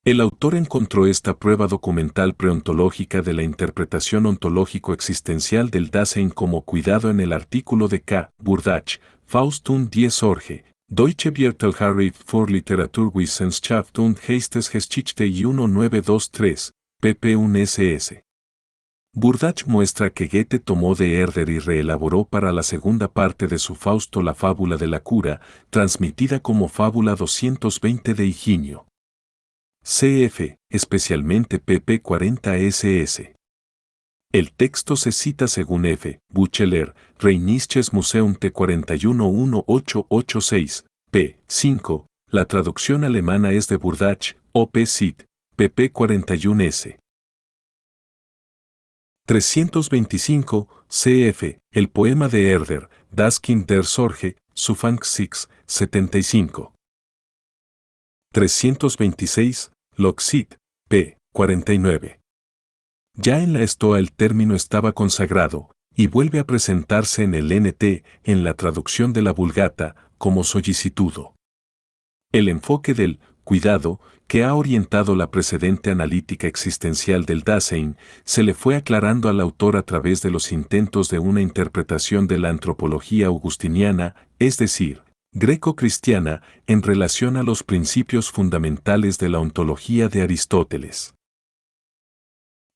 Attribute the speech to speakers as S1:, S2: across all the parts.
S1: El autor encontró esta prueba documental preontológica de la interpretación ontológico-existencial del Dasein como cuidado en el artículo de K. Burdach, Faust und die Sorge, Deutsche Viertelharif für Literaturwissenschaft und Geistesgeschichte 1923, pp. 1 ss. Burdach muestra que Goethe tomó de Herder y reelaboró para la segunda parte de su Fausto la fábula de la cura, transmitida como fábula 220 de Higinio. Cf., especialmente pp. 40 ss. El texto se cita según F. Bucheler, Rheinisches Museum T411886, p. 5. La traducción alemana es de Burdach, op. cit. pp. 41s. 325, cf. El poema de Herder, Das Kind der Sorge, Sufang 6, 75. 326, Loxit, p. 49. Ya en la Estoa el término estaba consagrado, y vuelve a presentarse en el NT, en la traducción de la Vulgata, como sollicitudo. El enfoque del cuidado, que ha orientado la precedente analítica existencial del Dasein, se le fue aclarando al autor a través de los intentos de una interpretación de la antropología augustiniana, es decir, greco-cristiana, en relación a los principios fundamentales de la ontología de Aristóteles.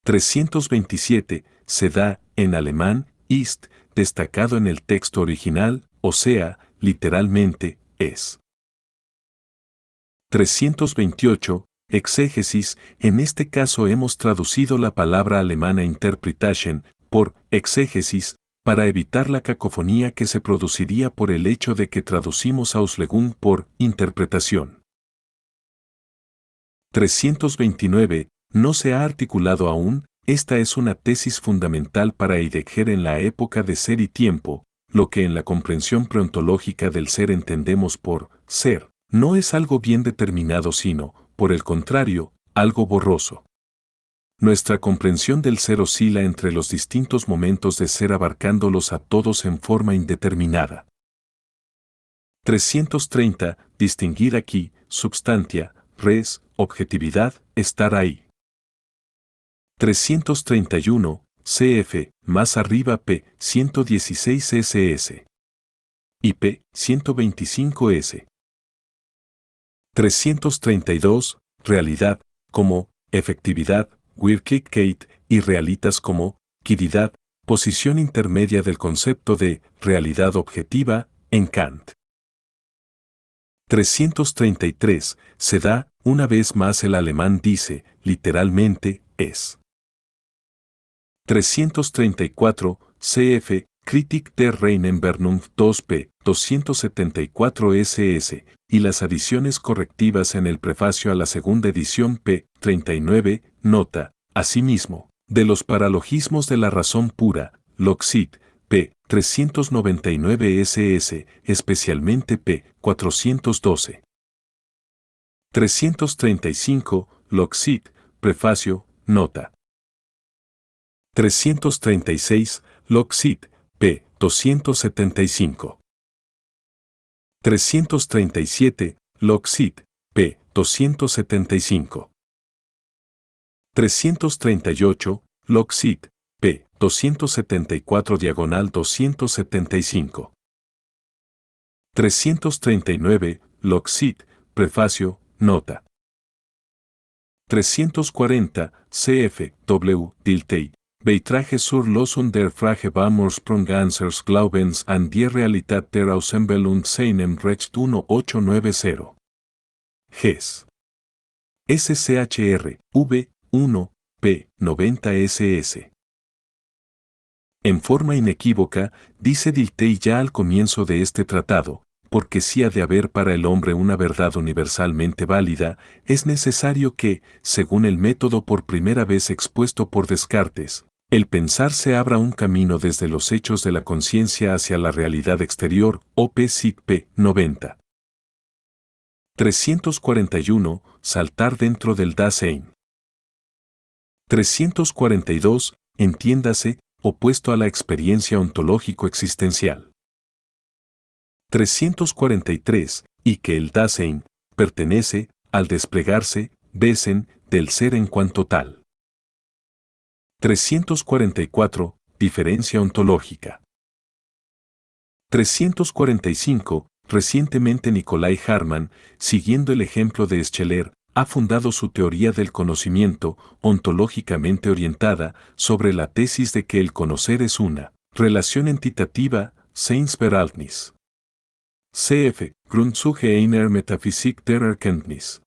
S1: 327, se da, en alemán, ist, destacado en el texto original, o sea, literalmente, es. 328, exégesis, en este caso hemos traducido la palabra alemana Interpretation por exégesis, para evitar la cacofonía que se produciría por el hecho de que traducimos Auslegung por interpretación. 329, no se ha articulado aún, esta es una tesis fundamental para Heidegger en la época de ser y tiempo, lo que en la comprensión preontológica del ser entendemos por ser. No es algo bien determinado sino, por el contrario, algo borroso. Nuestra comprensión del ser oscila entre los distintos momentos de ser abarcándolos a todos en forma indeterminada. 330. Distinguir aquí, substantia, res, objetividad, estar ahí. 331. CF, más arriba p. 116 ss. Y p. 125 s. 332, realidad, como, efectividad, Wirklichkeit, y realitas como, quididad, posición intermedia del concepto de realidad objetiva, en Kant. 333, se da, una vez más el alemán dice, literalmente, es. 334, cf. Kritik der reinen Vernunft 2p. 274 ss, y las adiciones correctivas en el prefacio a la segunda edición p. 39, nota, asimismo, de los paralogismos de la razón pura, Loxit, p. 399 ss, especialmente p. 412. 335, Loxit, prefacio, nota. 336, Loxit, p. 275. 337, Loxit, p. 275. 338, Loxit, p. 274 diagonal 275. 339, Loxit, prefacio, nota. 340, cf. W. Dilthey, Beitrage sur Lösung der Frage Ursprung unseres Glaubens an die Realität der Außenwelt und seinem Recht 1890. Ges. SCHR, V. 1, p. 90 ss. En forma inequívoca, dice Dilthey ya al comienzo de este tratado, porque si ha de haber para el hombre una verdad universalmente válida, es necesario que, según el método por primera vez expuesto por Descartes, el pensar se abra un camino desde los hechos de la conciencia hacia la realidad exterior, op. cit. p. 90. 341. Saltar dentro del Dasein. 342. Entiéndase, opuesto a la experiencia ontológico-existencial. 343. Y que el Dasein pertenece, al desplegarse, Wesen, del ser en cuanto tal. 344. Diferencia ontológica. 345. Recientemente Nikolai Hartmann, siguiendo el ejemplo de Scheler, ha fundado su teoría del conocimiento, ontológicamente orientada, sobre la tesis de que el conocer es una relación entitativa, Seinsverhältnis. Cf. Grundzüge einer Metaphysik der Erkenntnis.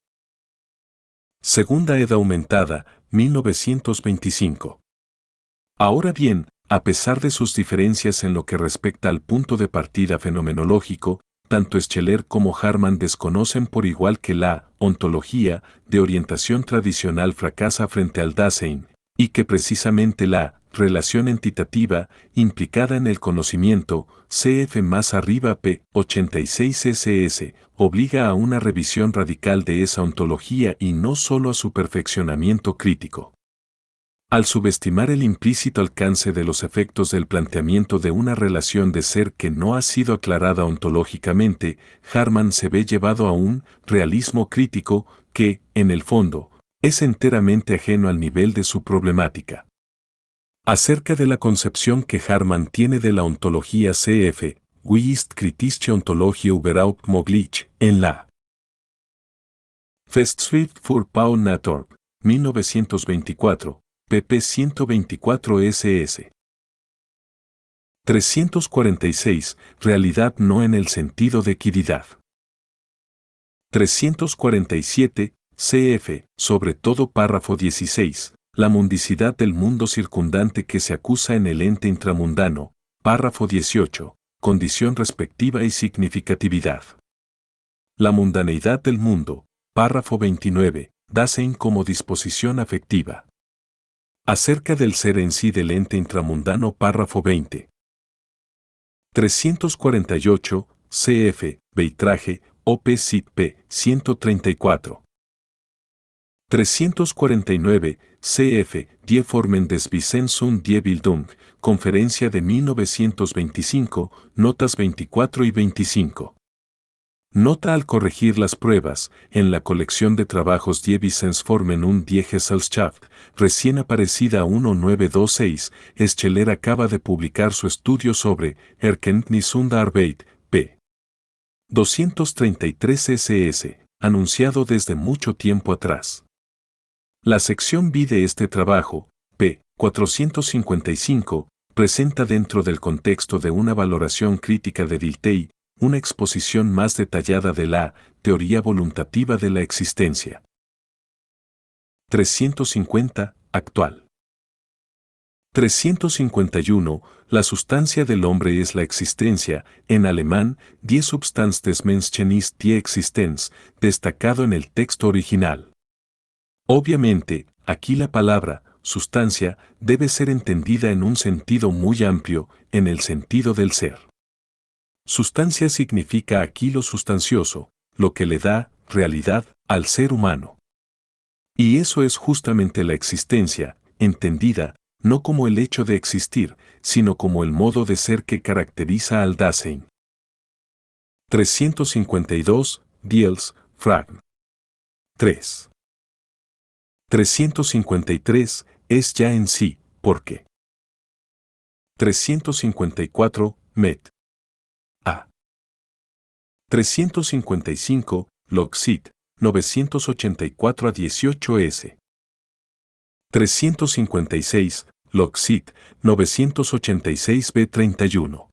S1: Segunda Edad Aumentada, 1925. Ahora bien, a pesar de sus diferencias en lo que respecta al punto de partida fenomenológico, tanto Scheler como Hartmann desconocen por igual que la ontología de orientación tradicional fracasa frente al Dasein, y que precisamente la relación entitativa implicada en el conocimiento, cf. más arriba p. 86 ss, obliga a una revisión radical de esa ontología y no solo a su perfeccionamiento crítico. Al subestimar el implícito alcance de los efectos del planteamiento de una relación de ser que no ha sido aclarada ontológicamente, Hartmann se ve llevado a un realismo crítico que, en el fondo, es enteramente ajeno al nivel de su problemática. Acerca de la concepción que Hartmann tiene de la ontología cf. Wie ist kritische Ontologie überhaupt möglich? En la Festschrift für Paul Natorp, 1924. pp 124 ss. 346. Realidad no en el sentido de equidad. 347. Cf. Sobre todo párrafo 16. La mundicidad del mundo circundante que se acusa en el ente intramundano. Párrafo 18. Condición respectiva y significatividad. La mundaneidad del mundo. Párrafo 29. Dasein como disposición afectiva. Acerca del ser en sí del ente intramundano párrafo 20. 348, cf. Beitrage, op. cit. p. 134. 349, cf. Die Formen des Wissens und die Bildung, conferencia de 1925, notas 24 y 25. Nota al corregir las pruebas, en la colección de trabajos Die Wissensformen und die Gesellschaft, recién aparecida 1926, Scheler acaba de publicar su estudio sobre Erkenntnis und Arbeit, p. 233 ss, anunciado desde mucho tiempo atrás. La sección B de este trabajo, p. 455, presenta dentro del contexto de una valoración crítica de Dilthey, una exposición más detallada de la teoría voluntativa de la existencia. 350. Actual. 351. La sustancia del hombre es la existencia, en alemán, Die Substanz des Menschen ist die Existenz, destacado en el texto original. Obviamente, aquí la palabra sustancia debe ser entendida en un sentido muy amplio, en el sentido del ser. Sustancia significa aquí lo sustancioso, lo que le da realidad al ser humano. Y eso es justamente la existencia, entendida, no como el hecho de existir, sino como el modo de ser que caracteriza al Dasein. 352, Diels, Fragm. 3. 353, es ya en sí, porque. 354, Met. A. 355, Loxit, 984 a 18 s. 356, Loxit, 986 b 31.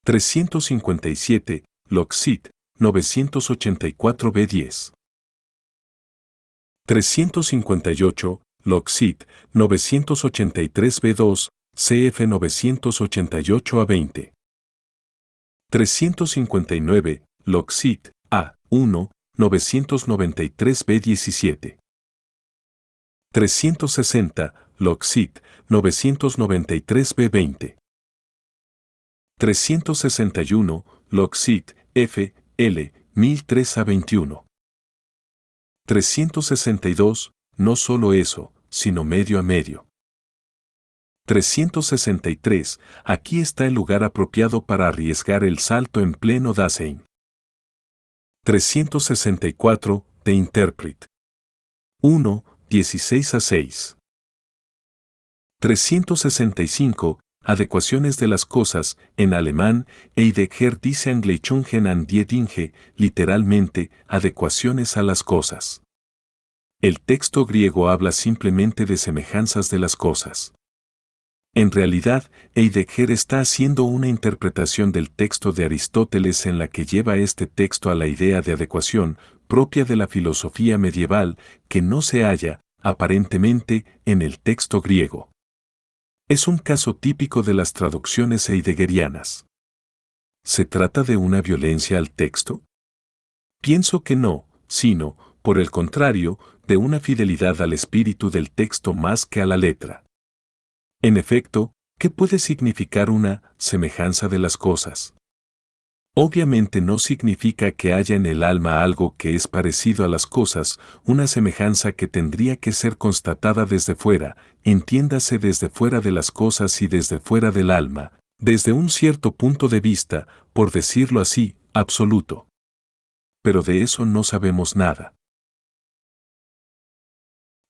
S1: 357, Loxit, 984 b 10. 358, Loxit, 983 b 2, cf 988 a 20. 359, Loxit, A, 1, 993 b 17. 360, Loxit, 993 b 20. 361, Loxit, F, L, 1003 a 21. 362, no solo eso, sino medio a medio. 363, aquí está el lugar apropiado para arriesgar el salto en pleno Dasein. 364, de Interpret. 1, 16-6. 365. Adecuaciones de las cosas, en alemán, Heidegger dice Angleichungen an die Dinge, literalmente, adecuaciones a las cosas. El texto griego habla simplemente de semejanzas de las cosas. En realidad, Heidegger está haciendo una interpretación del texto de Aristóteles en la que lleva este texto a la idea de adecuación, propia de la filosofía medieval, que no se halla, aparentemente, en el texto griego. Es un caso típico de las traducciones heideggerianas. ¿Se trata de una violencia al texto? Pienso que no, sino, por el contrario, de una fidelidad al espíritu del texto más que a la letra. En efecto, ¿qué puede significar una semejanza de las cosas? Obviamente no significa que haya en el alma algo que es parecido a las cosas, una semejanza que tendría que ser constatada desde fuera, entiéndase desde fuera de las cosas y desde fuera del alma, desde un cierto punto de vista, por decirlo así, absoluto. Pero de eso no sabemos nada.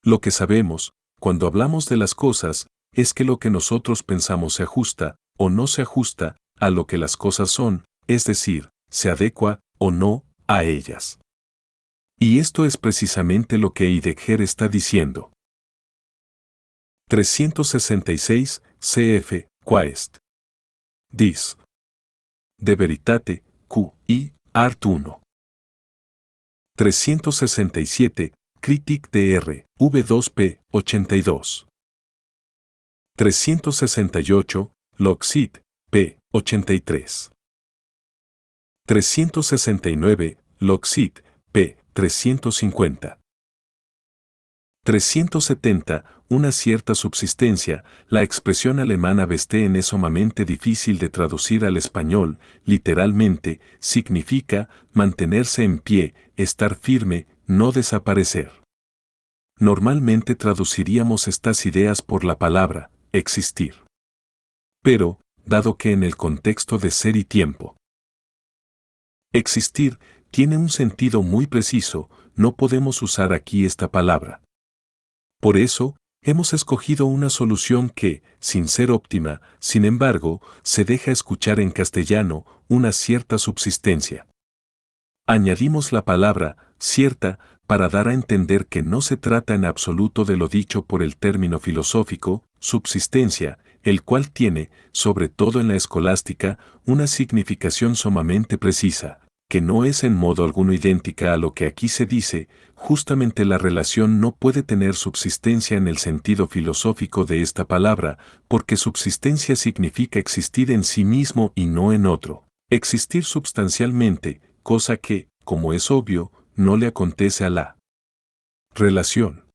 S1: Lo que sabemos, cuando hablamos de las cosas, es que lo que nosotros pensamos se ajusta, o no se ajusta, a lo que las cosas son, es decir, se adecua, o no, a ellas. Y esto es precisamente lo que Heidegger está diciendo. 366, cf. Quaest. Dis. De veritate, Q. I. Art 1. 367, Critic dr. V2p. 82. 368, Locksit, p. 83. 369, Locksit, p. 350. 370, una cierta subsistencia. La expresión alemana Bestehen es sumamente difícil de traducir al español, literalmente, significa mantenerse en pie, estar firme, no desaparecer. Normalmente traduciríamos estas ideas por la palabra existir. Pero, dado que en el contexto de ser y tiempo, existir tiene un sentido muy preciso, no podemos usar aquí esta palabra. Por eso, hemos escogido una solución que, sin ser óptima, sin embargo, se deja escuchar en castellano, una cierta subsistencia. Añadimos la palabra cierta para dar a entender que no se trata en absoluto de lo dicho por el término filosófico, subsistencia, el cual tiene, sobre todo en la escolástica, una significación sumamente precisa, que no es en modo alguno idéntica a lo que aquí se dice. Justamente la relación no puede tener subsistencia en el sentido filosófico de esta palabra, porque subsistencia significa existir en sí mismo y no en otro, existir substancialmente, cosa que, como es obvio, no le acontece a la relación.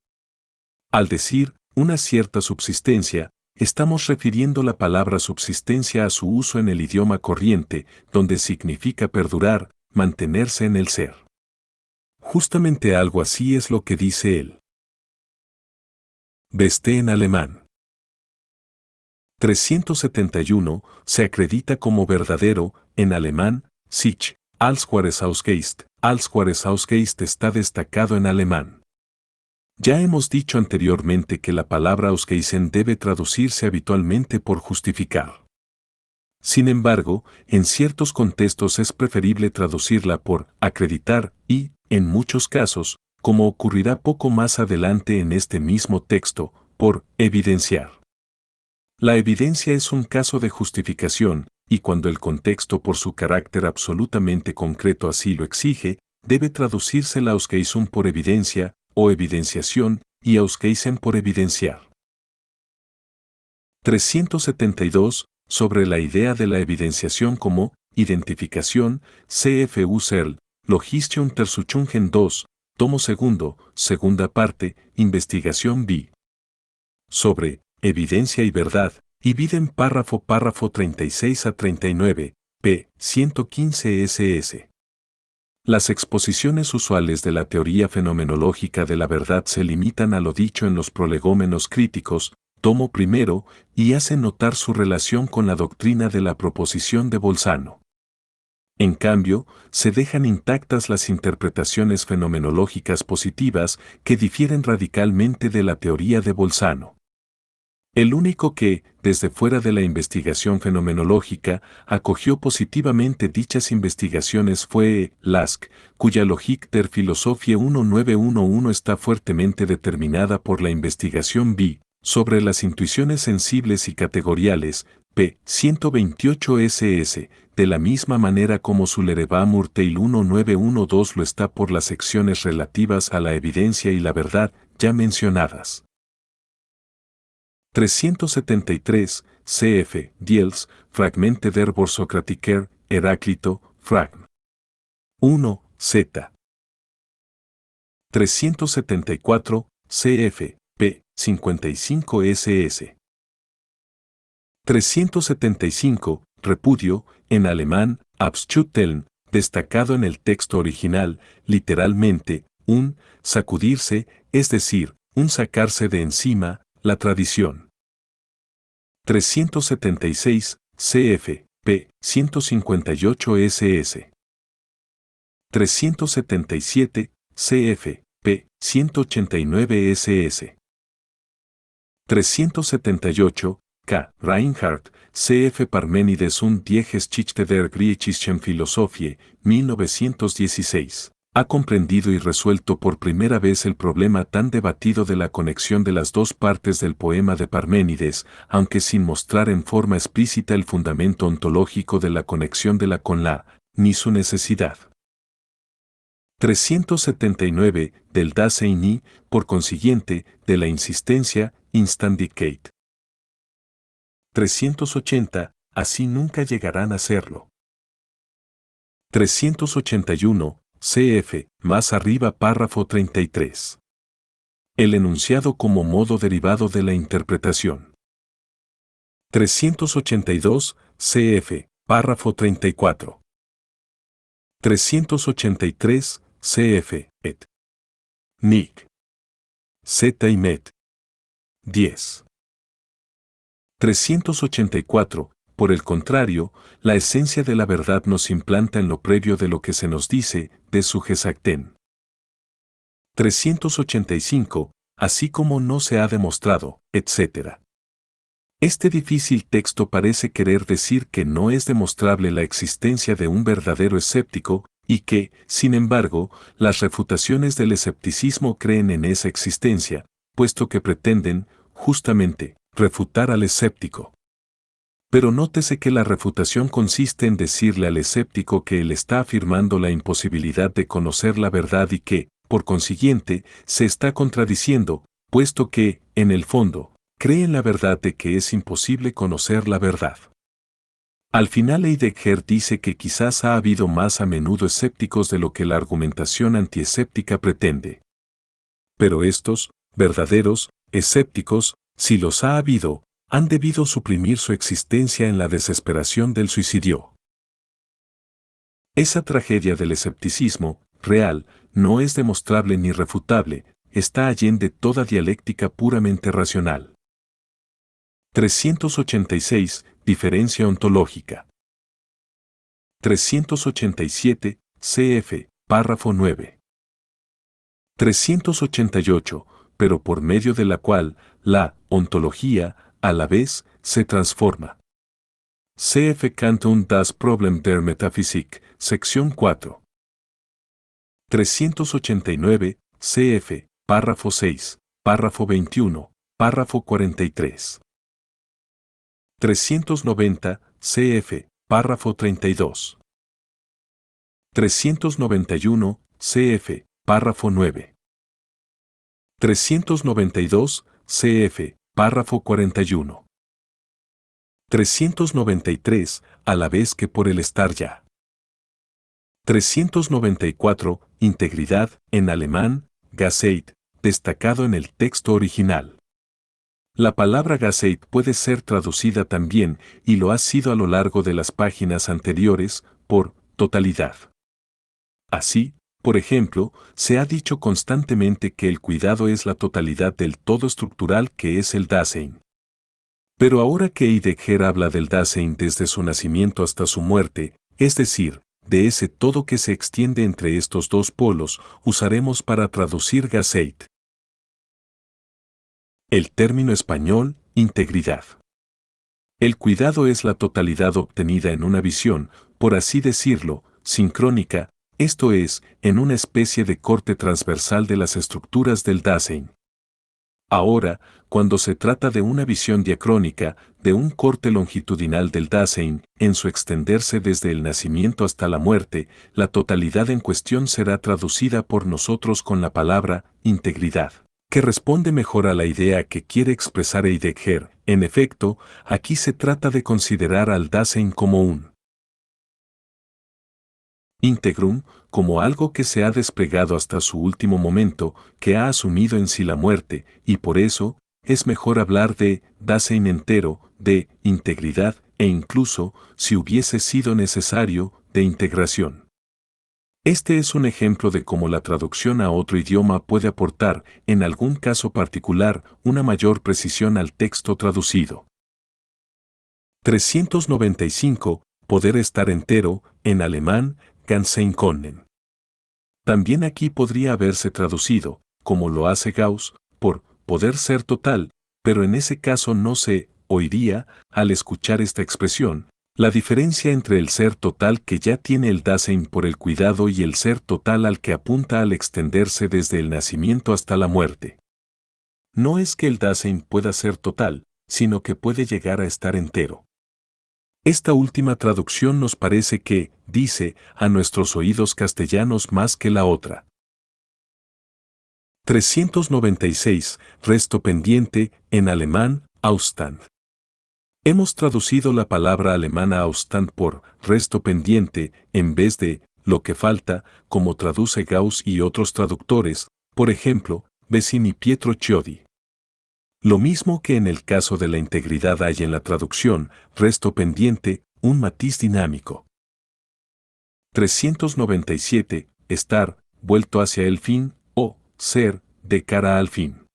S1: Al decir una cierta subsistencia, estamos refiriendo la palabra subsistencia a su uso en el idioma corriente, donde significa perdurar, mantenerse en el ser. Justamente algo así es lo que dice él. Beste en alemán. 371 se acredita como verdadero, en alemán, sich, als Ausgeist está destacado en alemán. Ya hemos dicho anteriormente que la palabra ausgeisen debe traducirse habitualmente por justificar. Sin embargo, en ciertos contextos es preferible traducirla por acreditar y, en muchos casos, como ocurrirá poco más adelante en este mismo texto, por evidenciar. La evidencia es un caso de justificación, y cuando el contexto por su carácter absolutamente concreto así lo exige, debe traducirse la ausgeisum por evidencia, o evidenciación, y ausgeisen por evidenciar. 372, sobre la idea de la evidenciación como identificación, CF Husserl, Logische Untersuchungen 2, tomo segundo, segunda parte, investigación B. Sobre evidencia y verdad, y Biden párrafo 36 a 39, p. 115 ss. Las exposiciones usuales de la teoría fenomenológica de la verdad se limitan a lo dicho en los prolegómenos críticos, tomo primero, y hacen notar su relación con la doctrina de la proposición de Bolzano. En cambio, se dejan intactas las interpretaciones fenomenológicas positivas que difieren radicalmente de la teoría de Bolzano. El único que, desde fuera de la investigación fenomenológica, acogió positivamente dichas investigaciones fue Lask, cuya Logik der Philosophie 1911 está fuertemente determinada por la investigación B sobre las intuiciones sensibles y categoriales, p. 128 ss, de la misma manera como su Lereva Murteil 1912 lo está por las secciones relativas a la evidencia y la verdad, ya mencionadas. 373, cf. Diels, Fragmente der Borsokratiker, Heráclito, Fragm. 1, z. 374, cf. p. 55 ss. 375, repudio, en alemán, Abschütteln, destacado en el texto original, literalmente, un sacudirse, es decir, un sacarse de encima, la tradición. 376, cf. p. 158 ss. 377, cf. p. 189 ss. 378, K. Reinhardt, cf. Parménides und die Geschichte der griechischen Philosophie, 1916. Ha comprendido y resuelto por primera vez el problema tan debatido de la conexión de las dos partes del poema de Parménides, aunque sin mostrar en forma explícita el fundamento ontológico de la conexión de la con la, ni su necesidad. 379, del Dasein y, por consiguiente, de la insistencia, Instandikeit. 380, así nunca llegarán a serlo. 381, cf. Más arriba párrafo 33. El enunciado como modo derivado de la interpretación. 382, cf. Párrafo 34. 383, cf. et. Nick. Z y met. 10. 384, por el contrario, la esencia de la verdad nos implanta en lo previo de lo que se nos dice, de su Gesagten. 385, así como no se ha demostrado, etc. Este difícil texto parece querer decir que no es demostrable la existencia de un verdadero escéptico, y que, sin embargo, las refutaciones del escepticismo creen en esa existencia, puesto que pretenden, justamente, refutar al escéptico. Pero nótese que la refutación consiste en decirle al escéptico que él está afirmando la imposibilidad de conocer la verdad y que, por consiguiente, se está contradiciendo, puesto que, en el fondo, cree en la verdad de que es imposible conocer la verdad. Al final Heidegger dice que quizás ha habido más a menudo escépticos de lo que la argumentación antiescéptica pretende. Pero estos, verdaderos, escépticos, si los ha habido, han debido suprimir su existencia en la desesperación del suicidio. Esa tragedia del escepticismo, real, no es demostrable ni refutable, está allende toda dialéctica puramente racional. 386, diferencia ontológica. 387, cf. Párrafo 9. 388, pero por medio de la cual, la ontología, a la vez, se transforma. Cf. Kant und das Problem der Metaphysik, sección 4. 389, cf. Párrafo 6, párrafo 21, párrafo 43. 390, cf. Párrafo 32. 391, cf. Párrafo 9. 392, cf. Párrafo 41. 393, a la vez que por el estar ya. 394, integridad, en alemán, Geist, destacado en el texto original. La palabra Geist puede ser traducida también, y lo ha sido a lo largo de las páginas anteriores, por totalidad. Así, por ejemplo, se ha dicho constantemente que el cuidado es la totalidad del todo estructural que es el Dasein. Pero ahora que Heidegger habla del Dasein desde su nacimiento hasta su muerte, es decir, de ese todo que se extiende entre estos dos polos, usaremos para traducir Gaseit. El término español, integridad. El cuidado es la totalidad obtenida en una visión, por así decirlo, sincrónica, esto es, en una especie de corte transversal de las estructuras del Dasein. Ahora, cuando se trata de una visión diacrónica, de un corte longitudinal del Dasein, en su extenderse desde el nacimiento hasta la muerte, la totalidad en cuestión será traducida por nosotros con la palabra integridad, que responde mejor a la idea que quiere expresar Heidegger. En efecto, aquí se trata de considerar al Dasein como un integrum, como algo que se ha desplegado hasta su último momento, que ha asumido en sí la muerte, y por eso, es mejor hablar de Dasein entero, de integridad, e incluso, si hubiese sido necesario, de integración. Este es un ejemplo de cómo la traducción a otro idioma puede aportar, en algún caso particular, una mayor precisión al texto traducido. 395. Poder estar entero, en alemán, kann sein können. También aquí podría haberse traducido, como lo hace Gauss, por poder ser total, pero en ese caso no se oiría, al escuchar esta expresión, la diferencia entre el ser total que ya tiene el Dasein por el cuidado y el ser total al que apunta al extenderse desde el nacimiento hasta la muerte. No es que el Dasein pueda ser total, sino que puede llegar a estar entero. Esta última traducción nos parece que, dice, a nuestros oídos castellanos más que la otra. 396. Resto pendiente, en alemán, Ausstand. Hemos traducido la palabra alemana Ausstand por resto pendiente, en vez de lo que falta, como traduce Gauss y otros traductores, por ejemplo, Bessin y Pietro Chiodi. Lo mismo que en el caso de la integridad hay en la traducción, resto pendiente, un matiz dinámico. 397. Estar, vuelto hacia el fin, o ser, de cara al fin.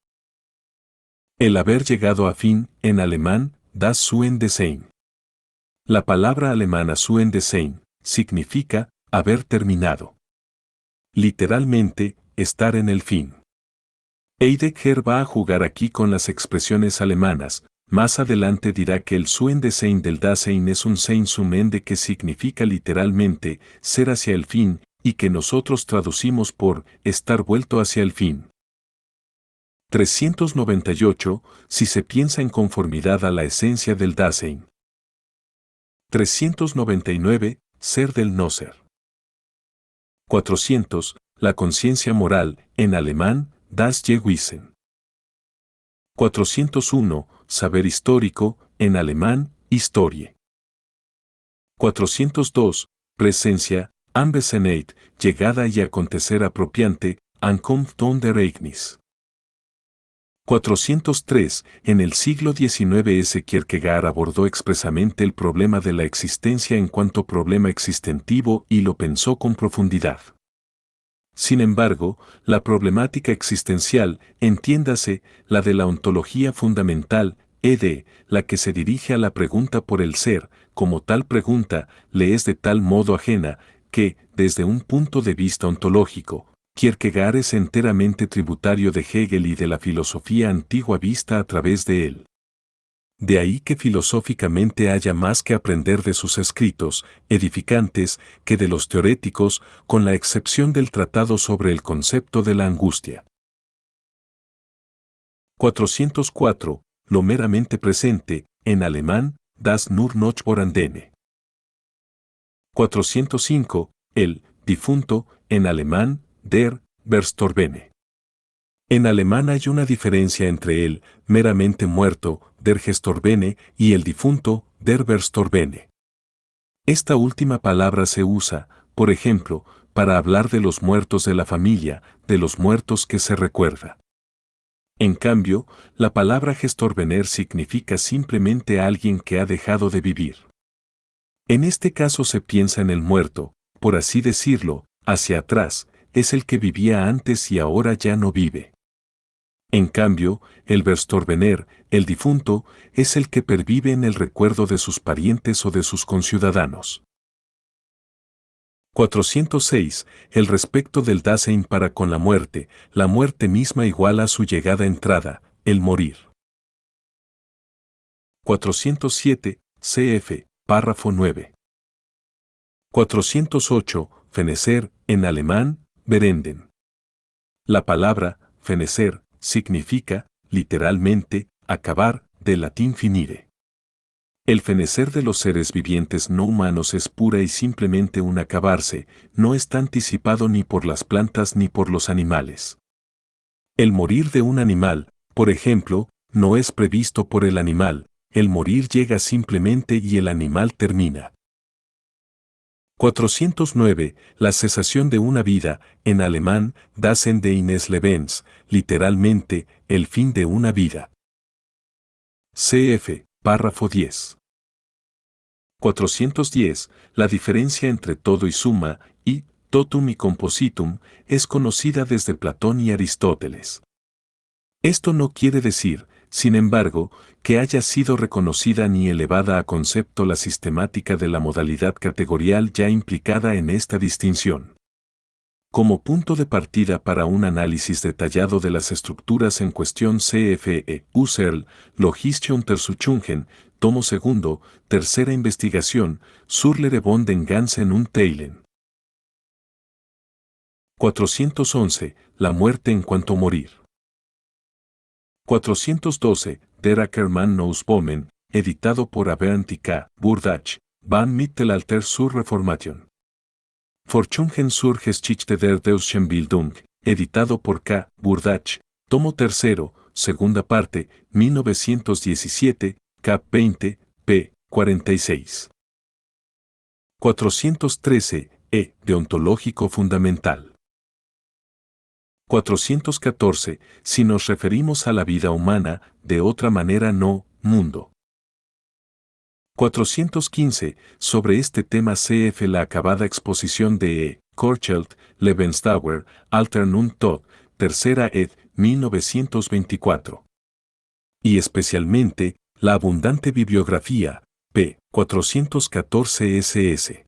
S1: El haber llegado a fin, en alemán, das Ende sein. La palabra alemana Ende sein significa haber terminado. Literalmente, estar en el fin. Heidegger va a jugar aquí con las expresiones alemanas. Más adelante dirá que el Ende sein del Dasein es un Sein zum Ende que significa literalmente ser hacia el fin, y que nosotros traducimos por estar vuelto hacia el fin. 398. Si se piensa en conformidad a la esencia del Dasein. 399. Ser del no ser. 400. La conciencia moral, en alemán, das Gewissen. 401. Saber histórico, en alemán, Historie. 402. Presencia, Anwesenheit, llegada y acontecer apropiante, Ankunft und Ereignis. 403. En el siglo XIX S. Kierkegaard abordó expresamente el problema de la existencia en cuanto problema existentivo y lo pensó con profundidad. Sin embargo, la problemática existencial, entiéndase, la de la ontología fundamental, la que se dirige a la pregunta por el ser, como tal pregunta, le es de tal modo ajena, que, desde un punto de vista ontológico, Kierkegaard es enteramente tributario de Hegel y de la filosofía antigua vista a través de él. De ahí que filosóficamente haya más que aprender de sus escritos, edificantes, que de los teoréticos, con la excepción del tratado sobre el concepto de la angustia. 404. Lo meramente presente, en alemán, das nur noch vorhandene. 405. El difunto, en alemán, der Verstorbene. En alemán hay una diferencia entre el meramente muerto, der Gestorbene, y el difunto, der Verstorbene. Esta última palabra se usa, por ejemplo, para hablar de los muertos de la familia, de los muertos que se recuerda. En cambio, la palabra Gestorbener significa simplemente alguien que ha dejado de vivir. En este caso se piensa en el muerto, por así decirlo, hacia atrás, es el que vivía antes y ahora ya no vive. En cambio, el Verstorbener, el difunto, es el que pervive en el recuerdo de sus parientes o de sus conciudadanos. 406. El respecto del Dasein para con la muerte misma igual a su llegada entrada, el morir. 407. Cf. Párrafo 9. 408. Fenecer, en alemán, berenden. La palabra, fenecer, significa, literalmente, acabar, del latín finire. El fenecer de los seres vivientes no humanos es pura y simplemente un acabarse, no está anticipado ni por las plantas ni por los animales. El morir de un animal, por ejemplo, no es previsto por el animal, el morir llega simplemente y el animal termina. 409. La cesación de una vida, en alemán, das Ende eines Lebens, literalmente, el fin de una vida. Cf. Párrafo 10. 410. La diferencia entre todo y suma, y totum y compositum, es conocida desde Platón y Aristóteles. Esto no quiere decir, sin embargo, que haya sido reconocida ni elevada a concepto la sistemática de la modalidad categorial ya implicada en esta distinción. Como punto de partida para un análisis detallado de las estructuras en cuestión CFE, Husserl, Logische Untersuchungen, tomo segundo, tercera investigación, Surlere von den ganzen und Teilen. 411. La muerte en cuanto morir. 412. Der Ackermann Nussböhmen, editado por Abernt y K. Burdach, van Mittelalter zur Reformation. Forschungen zur Geschichte der deutschen Bildung, editado por K. Burdach, tomo tercero, segunda parte, 1917, K. 20, p. 46. 413. Deontológico fundamental. 414. Si nos referimos a la vida humana, de otra manera no, mundo. 415. Sobre este tema cf. La acabada exposición de E. Korchelt, Lebensdauer, Altern und Tod, tercera ed. 1924. Y especialmente, la abundante bibliografía, p. 414 ss.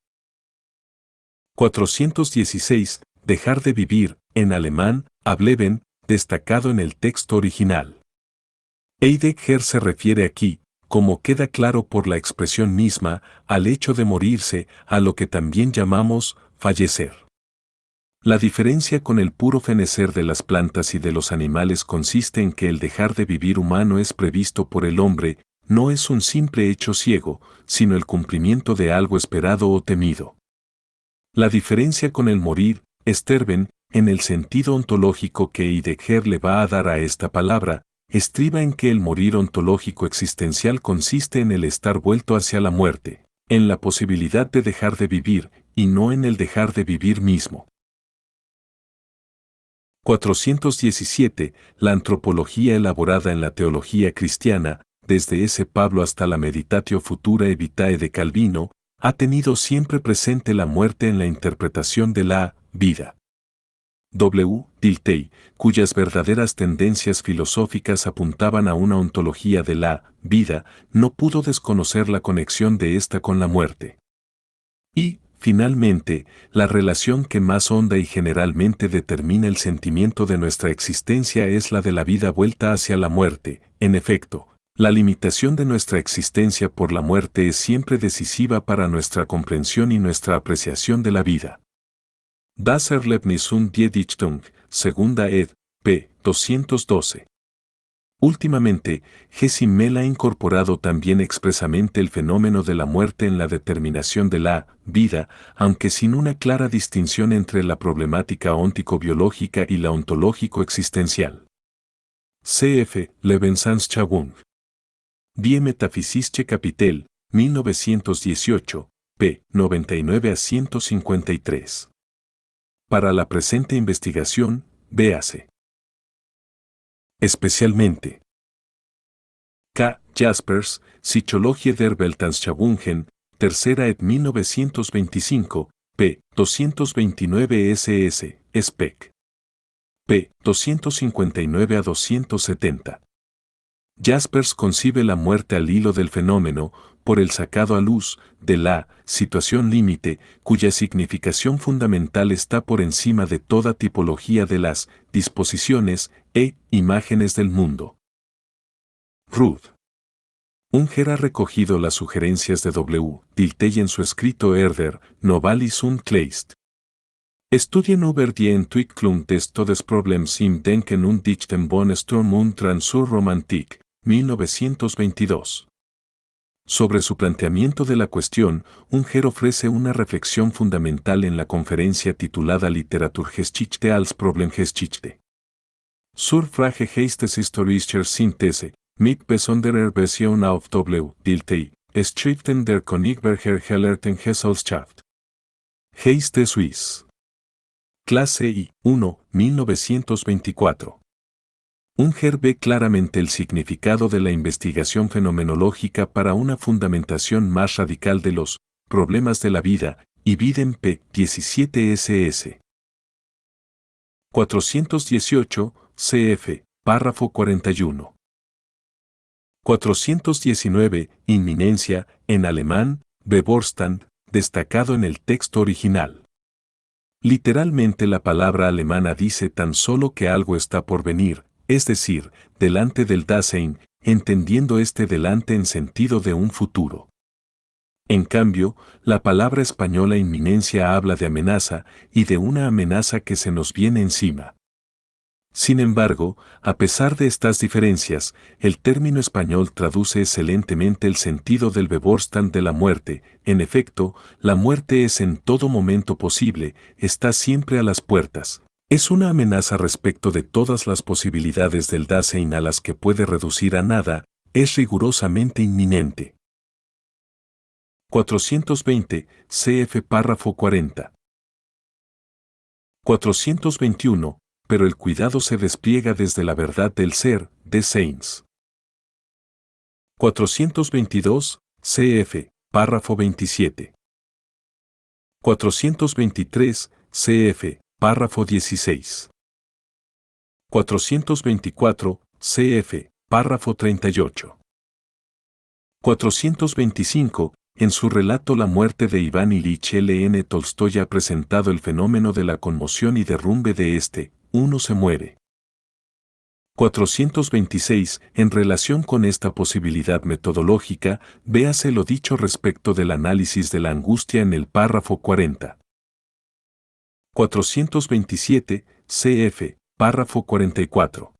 S1: 416. Dejar de vivir, en alemán, ableben, destacado en el texto original. Heidegger se refiere aquí, como queda claro por la expresión misma, al hecho de morirse, a lo que también llamamos fallecer. La diferencia con el puro fenecer de las plantas y de los animales consiste en que el dejar de vivir humano es previsto por el hombre, no es un simple hecho ciego, sino el cumplimiento de algo esperado o temido. La diferencia con el morir, sterben, en el sentido ontológico que Heidegger le va a dar a esta palabra, estriba en que el morir ontológico existencial consiste en el estar vuelto hacia la muerte, en la posibilidad de dejar de vivir, y no en el dejar de vivir mismo. 417. La antropología elaborada en la teología cristiana, desde ese Pablo hasta la Meditatio Futura Vitae de Calvino, ha tenido siempre presente la muerte en la interpretación de la vida. W. Dilthey, cuyas verdaderas tendencias filosóficas apuntaban a una ontología de la vida, no pudo desconocer la conexión de esta con la muerte. Y, finalmente, la relación que más honda y generalmente determina el sentimiento de nuestra existencia es la de la vida vuelta hacia la muerte. En efecto, la limitación de nuestra existencia por la muerte es siempre decisiva para nuestra comprensión y nuestra apreciación de la vida. Das Erlebnis und die Dichtung, segunda ed. p. 212. Últimamente, Gessim Mel ha incorporado también expresamente el fenómeno de la muerte en la determinación de la vida, aunque sin una clara distinción entre la problemática óntico-biológica y la ontológico-existencial. Cf. Lebensanschauung. Die Metaphysische Kapitel, 1918, p. 99 a 153. Para la presente investigación, véase. Especialmente. K. Jaspers, Psychologie der Weltanschauungen, tercera ed. 1925, p. 229 ss, Speck. p. 259 a 270. Jaspers concibe la muerte al hilo del fenómeno, por el sacado a luz de la situación límite, cuya significación fundamental está por encima de toda tipología de las disposiciones e imágenes del mundo. Ruth Unger ha recogido las sugerencias de W. Dilthey en su escrito Herder, Novalis und Kleist. Studien über die Entwicklung des Todesproblems im Denken und Dichten von Sturm und Drang zur Romantik, 1922. Sobre su planteamiento de la cuestión, Unger ofrece una reflexión fundamental en la conferencia titulada Literaturgeschichte als Problemgeschichte. Zur Frage des historischer Synthese, mit besonderer Version auf W. Dilthey, Schriften der Königsberger Gelehrten Gesellschaft. Geiste Suisse. Clase I, 1, 1924. Unger ve claramente el significado de la investigación fenomenológica para una fundamentación más radical de los problemas de la vida, y Biden p. 17 ss. 418, cf. Párrafo 41. 419, inminencia, en alemán, Bevorstand, destacado en el texto original. Literalmente la palabra alemana dice tan solo que algo está por venir, es decir, delante del Dasein, entendiendo este delante en sentido de un futuro. En cambio, la palabra española inminencia habla de amenaza y de una amenaza que se nos viene encima. Sin embargo, a pesar de estas diferencias, el término español traduce excelentemente el sentido del Bevorstand de la muerte. En efecto, la muerte es en todo momento posible, está siempre a las puertas. Es una amenaza respecto de todas las posibilidades del Dasein a las que puede reducir a nada, es rigurosamente inminente. 420, cf. Párrafo 40. 421. Pero el cuidado se despliega desde la verdad del ser, de Sainz. 422, cf. Párrafo 27. 423, cf. Párrafo 16. 424, cf. Párrafo 38. 425, en su relato La muerte de Iván Ilich L.N. Tolstoy ha presentado el fenómeno de la conmoción y derrumbe de este. Uno se muere. 426. En relación con esta posibilidad metodológica, véase lo dicho respecto del análisis de la angustia en el párrafo 40. 427, cf. Párrafo 44.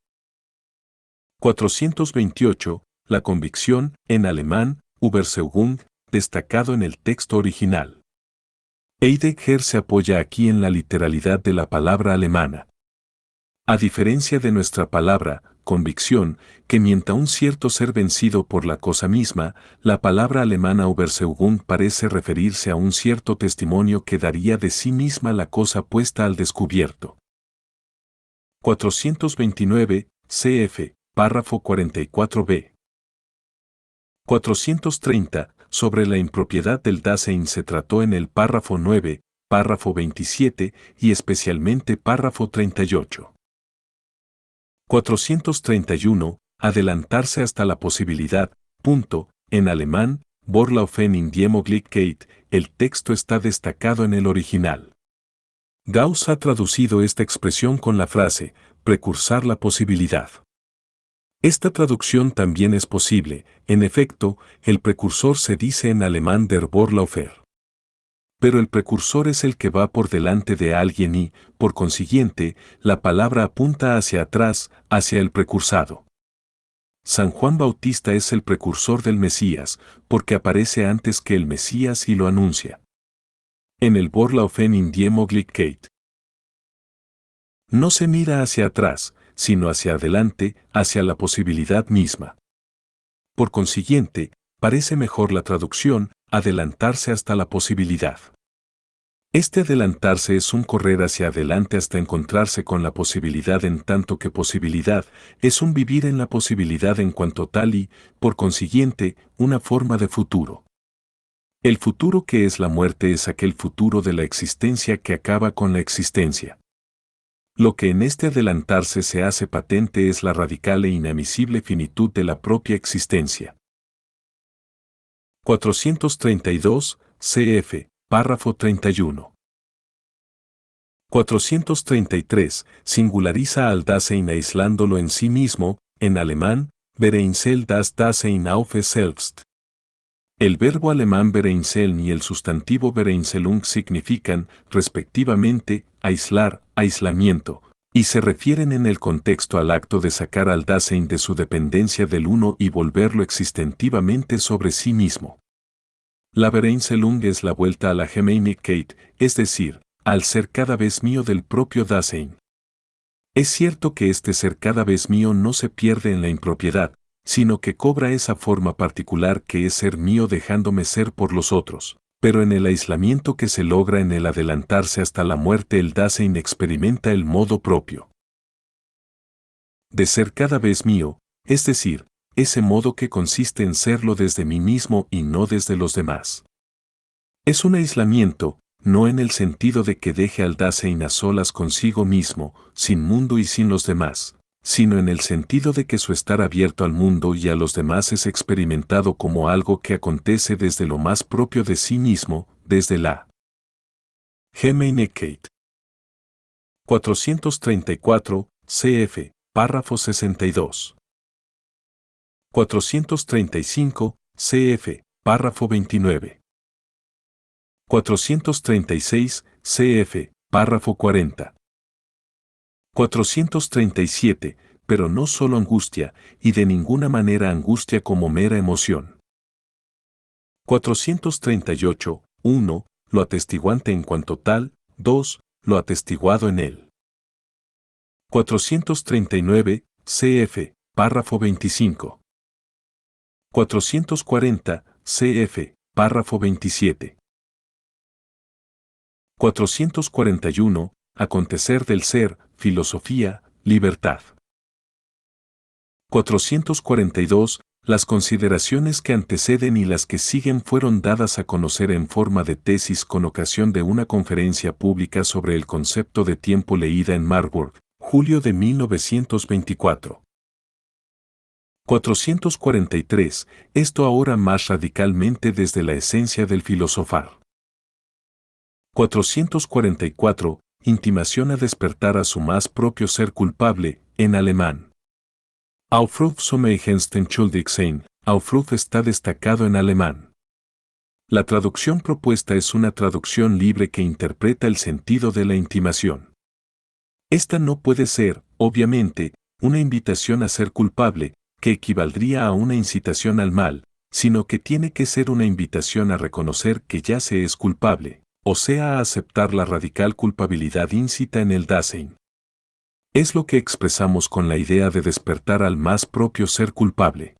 S1: 428. La convicción, en alemán, Überzeugung, destacado en el texto original. Heidegger se apoya aquí en la literalidad de la palabra alemana. A diferencia de nuestra palabra, convicción, que mienta un cierto ser vencido por la cosa misma, la palabra alemana Überzeugung parece referirse a un cierto testimonio que daría de sí misma la cosa puesta al descubierto. 429, cf. Párrafo 44b. 430, sobre la impropiedad del Dasein se trató en el párrafo 9, párrafo 27 y especialmente párrafo 38. 431, adelantarse hasta la posibilidad, punto, en alemán, Vorlaufen in die Möglichkeit, el texto está destacado en el original. Gauss ha traducido esta expresión con la frase, precursar la posibilidad. Esta traducción también es posible, en efecto, el precursor se dice en alemán der Vorläufer. Pero el precursor es el que va por delante de alguien y, por consiguiente, la palabra apunta hacia atrás, hacia el precursado. San Juan Bautista es el precursor del Mesías, porque aparece antes que el Mesías y lo anuncia. En el Vorlaufen in die Möglichkeit. No se mira hacia atrás, sino hacia adelante, hacia la posibilidad misma. Por consiguiente, parece mejor la traducción, adelantarse hasta la posibilidad. Este adelantarse es un correr hacia adelante hasta encontrarse con la posibilidad en tanto que posibilidad, es un vivir en la posibilidad en cuanto tal y, por consiguiente, una forma de futuro. El futuro que es la muerte es aquel futuro de la existencia que acaba con la existencia. Lo que en este adelantarse se hace patente es la radical e inadmisible finitud de la propia existencia. 432, cf. Párrafo 31. 433. Singulariza al Dasein aislándolo en sí mismo, en alemán, Vereinzel das Dasein auf selbst. El verbo alemán Vereinzeln y el sustantivo Vereinzelung significan, respectivamente, aislar, aislamiento, y se refieren en el contexto al acto de sacar al Dasein de su dependencia del uno y volverlo existentivamente sobre sí mismo. La Vereinzelung es la vuelta a la Gemeinigkeit, es decir, al ser cada vez mío del propio Dasein. Es cierto que este ser cada vez mío no se pierde en la impropiedad, sino que cobra esa forma particular que es ser mío dejándome ser por los otros, pero en el aislamiento que se logra en el adelantarse hasta la muerte el Dasein experimenta el modo propio de ser cada vez mío, es decir, ese modo que consiste en serlo desde mí mismo y no desde los demás. Es un aislamiento, no en el sentido de que deje al Dasein a solas consigo mismo, sin mundo y sin los demás, sino en el sentido de que su estar abierto al mundo y a los demás es experimentado como algo que acontece desde lo más propio de sí mismo, desde la Gemeinigkeit. 434, cf. Párrafo 62. 435, cf. Párrafo 29. 436, cf. Párrafo 40. 437, pero no solo angustia, y de ninguna manera angustia como mera emoción. 438, 1. Lo atestiguante en cuanto tal, 2. Lo atestiguado en él. 439, cf. Párrafo 25. 440, cf. Párrafo 27. 441, acontecer del ser, filosofía, libertad. 442, las consideraciones que anteceden y las que siguen fueron dadas a conocer en forma de tesis con ocasión de una conferencia pública sobre el concepto de tiempo leída en Marburg, julio de 1924. 443, esto ahora más radicalmente desde la esencia del filosofar. 444, intimación a despertar a su más propio ser culpable, en alemán. Aufruf zum eigensten Schuldigsein, Aufruf está destacado en alemán. La traducción propuesta es una traducción libre que interpreta el sentido de la intimación. Esta no puede ser, obviamente, una invitación a ser culpable, que equivaldría a una incitación al mal, sino que tiene que ser una invitación a reconocer que ya se es culpable, o sea, a aceptar la radical culpabilidad íncita en el Dasein. Es lo que expresamos con la idea de despertar al más propio ser culpable.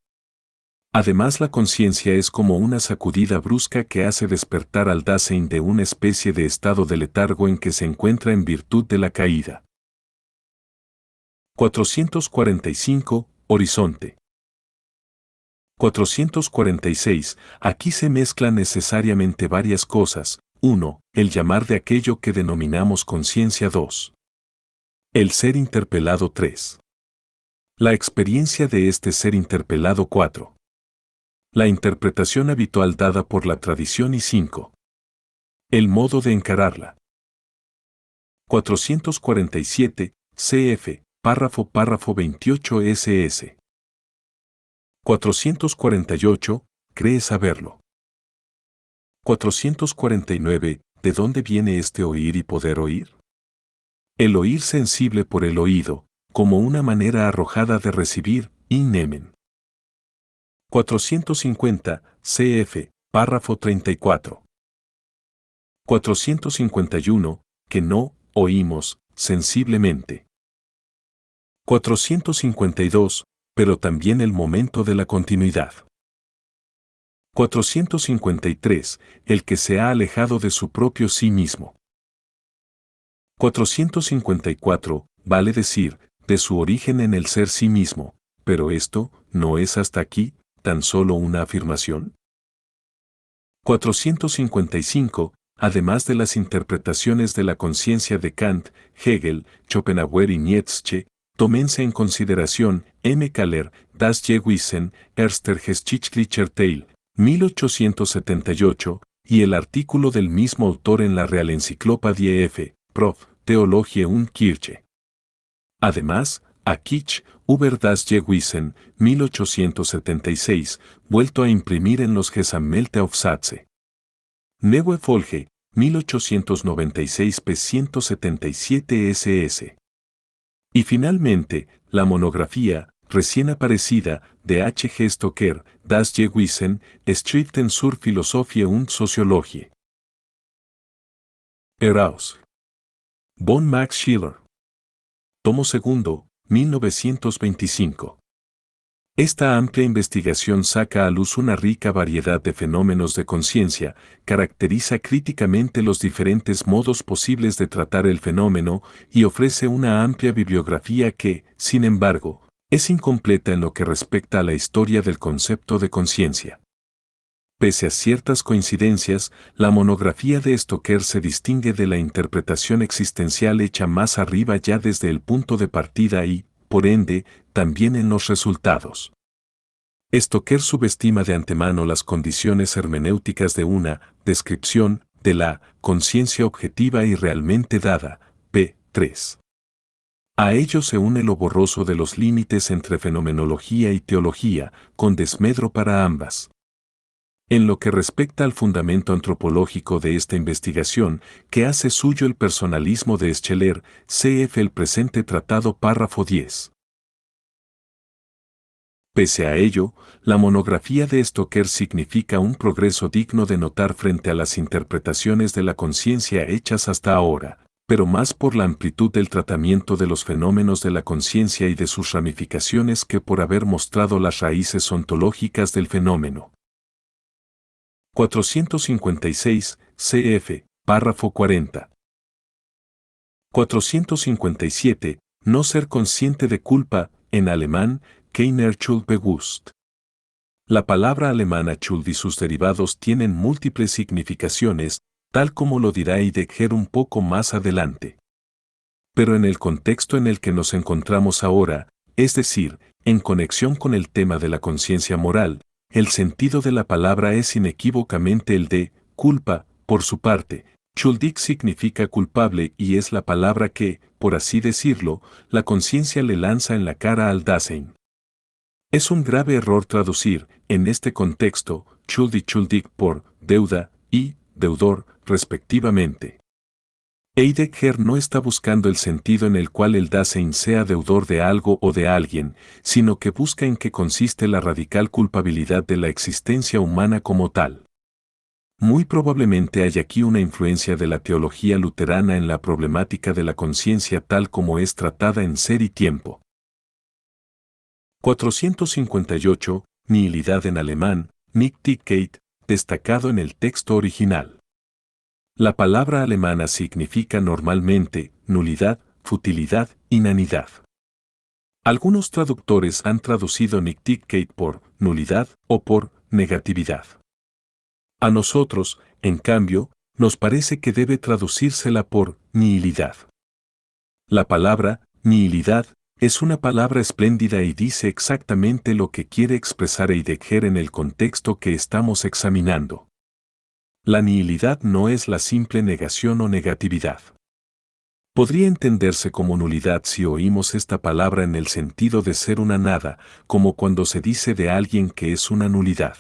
S1: Además, la conciencia es como una sacudida brusca que hace despertar al Dasein de una especie de estado de letargo en que se encuentra en virtud de la caída. 445, horizonte. 446, aquí se mezclan necesariamente varias cosas. 1. El llamar de aquello que denominamos conciencia. 2. El ser interpelado. 3. La experiencia de este ser interpelado. 4. La interpretación habitual dada por la tradición. Y 5. El modo de encararla. 447, cf. Párrafo 28 ss. 448, cree saberlo. 449, ¿de dónde viene este oír y poder oír? El oír sensible por el oído, como una manera arrojada de recibir, in nemen. 450, cf. Párrafo 34. 451, que no, oímos, sensiblemente. 452, pero también el momento de la continuidad. 453, el que se ha alejado de su propio sí mismo. 454, vale decir, de su origen en el ser sí mismo, pero esto, ¿no es hasta aquí, tan solo una afirmación? 455, además de las interpretaciones de la conciencia de Kant, Hegel, Schopenhauer y Nietzsche, tómense en consideración M. Kaller, Das Gewissen, Erster Geschichtlicher Teil, 1878, y el artículo del mismo autor en la Real Enciclopadia F. Prof. Theologie und Kirche. Además, a Kitsch über das Gewissen, 1876, vuelto a imprimir en los Gesammelte Aufsätze. Neue Folge, 1896 p. 177 ss. Y finalmente, la monografía, recién aparecida, de H. G. Stocker, Das Gewissen, Schriften zur Philosophie und Soziologie. Heraus. Von Max Schiller. Tomo II, 1925. Esta amplia investigación saca a luz una rica variedad de fenómenos de conciencia, caracteriza críticamente los diferentes modos posibles de tratar el fenómeno y ofrece una amplia bibliografía que, sin embargo, es incompleta en lo que respecta a la historia del concepto de conciencia. Pese a ciertas coincidencias, la monografía de Stocker se distingue de la interpretación existencial hecha más arriba ya desde el punto de partida y, por ende, también en los resultados. Stocker subestima de antemano las condiciones hermenéuticas de una descripción de la conciencia objetiva y realmente dada, p. 3. A ello se une lo borroso de los límites entre fenomenología y teología, con desmedro para ambas. En lo que respecta al fundamento antropológico de esta investigación, que hace suyo el personalismo de Scheler, cf. el presente tratado párrafo 10. Pese a ello, la monografía de Stocker significa un progreso digno de notar frente a las interpretaciones de la conciencia hechas hasta ahora, pero más por la amplitud del tratamiento de los fenómenos de la conciencia y de sus ramificaciones que por haber mostrado las raíces ontológicas del fenómeno. 456, cf. Párrafo 40. 457. No ser consciente de culpa, en alemán, keiner Schuldbewusst. La palabra alemana Schuld y sus derivados tienen múltiples significaciones, tal como lo dirá Heidegger un poco más adelante. Pero en el contexto en el que nos encontramos ahora, es decir, en conexión con el tema de la conciencia moral, el sentido de la palabra es inequívocamente el de culpa. Por su parte, schuldig significa culpable y es la palabra que, por así decirlo, la conciencia le lanza en la cara al Dasein. Es un grave error traducir, en este contexto, schuld y schuldig por deuda y deudor, respectivamente. Heidegger no está buscando el sentido en el cual el Dasein sea deudor de algo o de alguien, sino que busca en qué consiste la radical culpabilidad de la existencia humana como tal. Muy probablemente hay aquí una influencia de la teología luterana en la problemática de la conciencia tal como es tratada en Ser y Tiempo. 458. Nihilidad en alemán, Nichtigkeit, destacado en el texto original. La palabra alemana significa normalmente nulidad, futilidad, inanidad. Algunos traductores han traducido Nichtigkeit por nulidad o por negatividad. A nosotros, en cambio, nos parece que debe traducírsela por nihilidad. La palabra nihilidad es una palabra espléndida y dice exactamente lo que quiere expresar Heidegger en el contexto que estamos examinando. La nihilidad no es la simple negación o negatividad. Podría entenderse como nulidad si oímos esta palabra en el sentido de ser una nada, como cuando se dice de alguien que es una nulidad.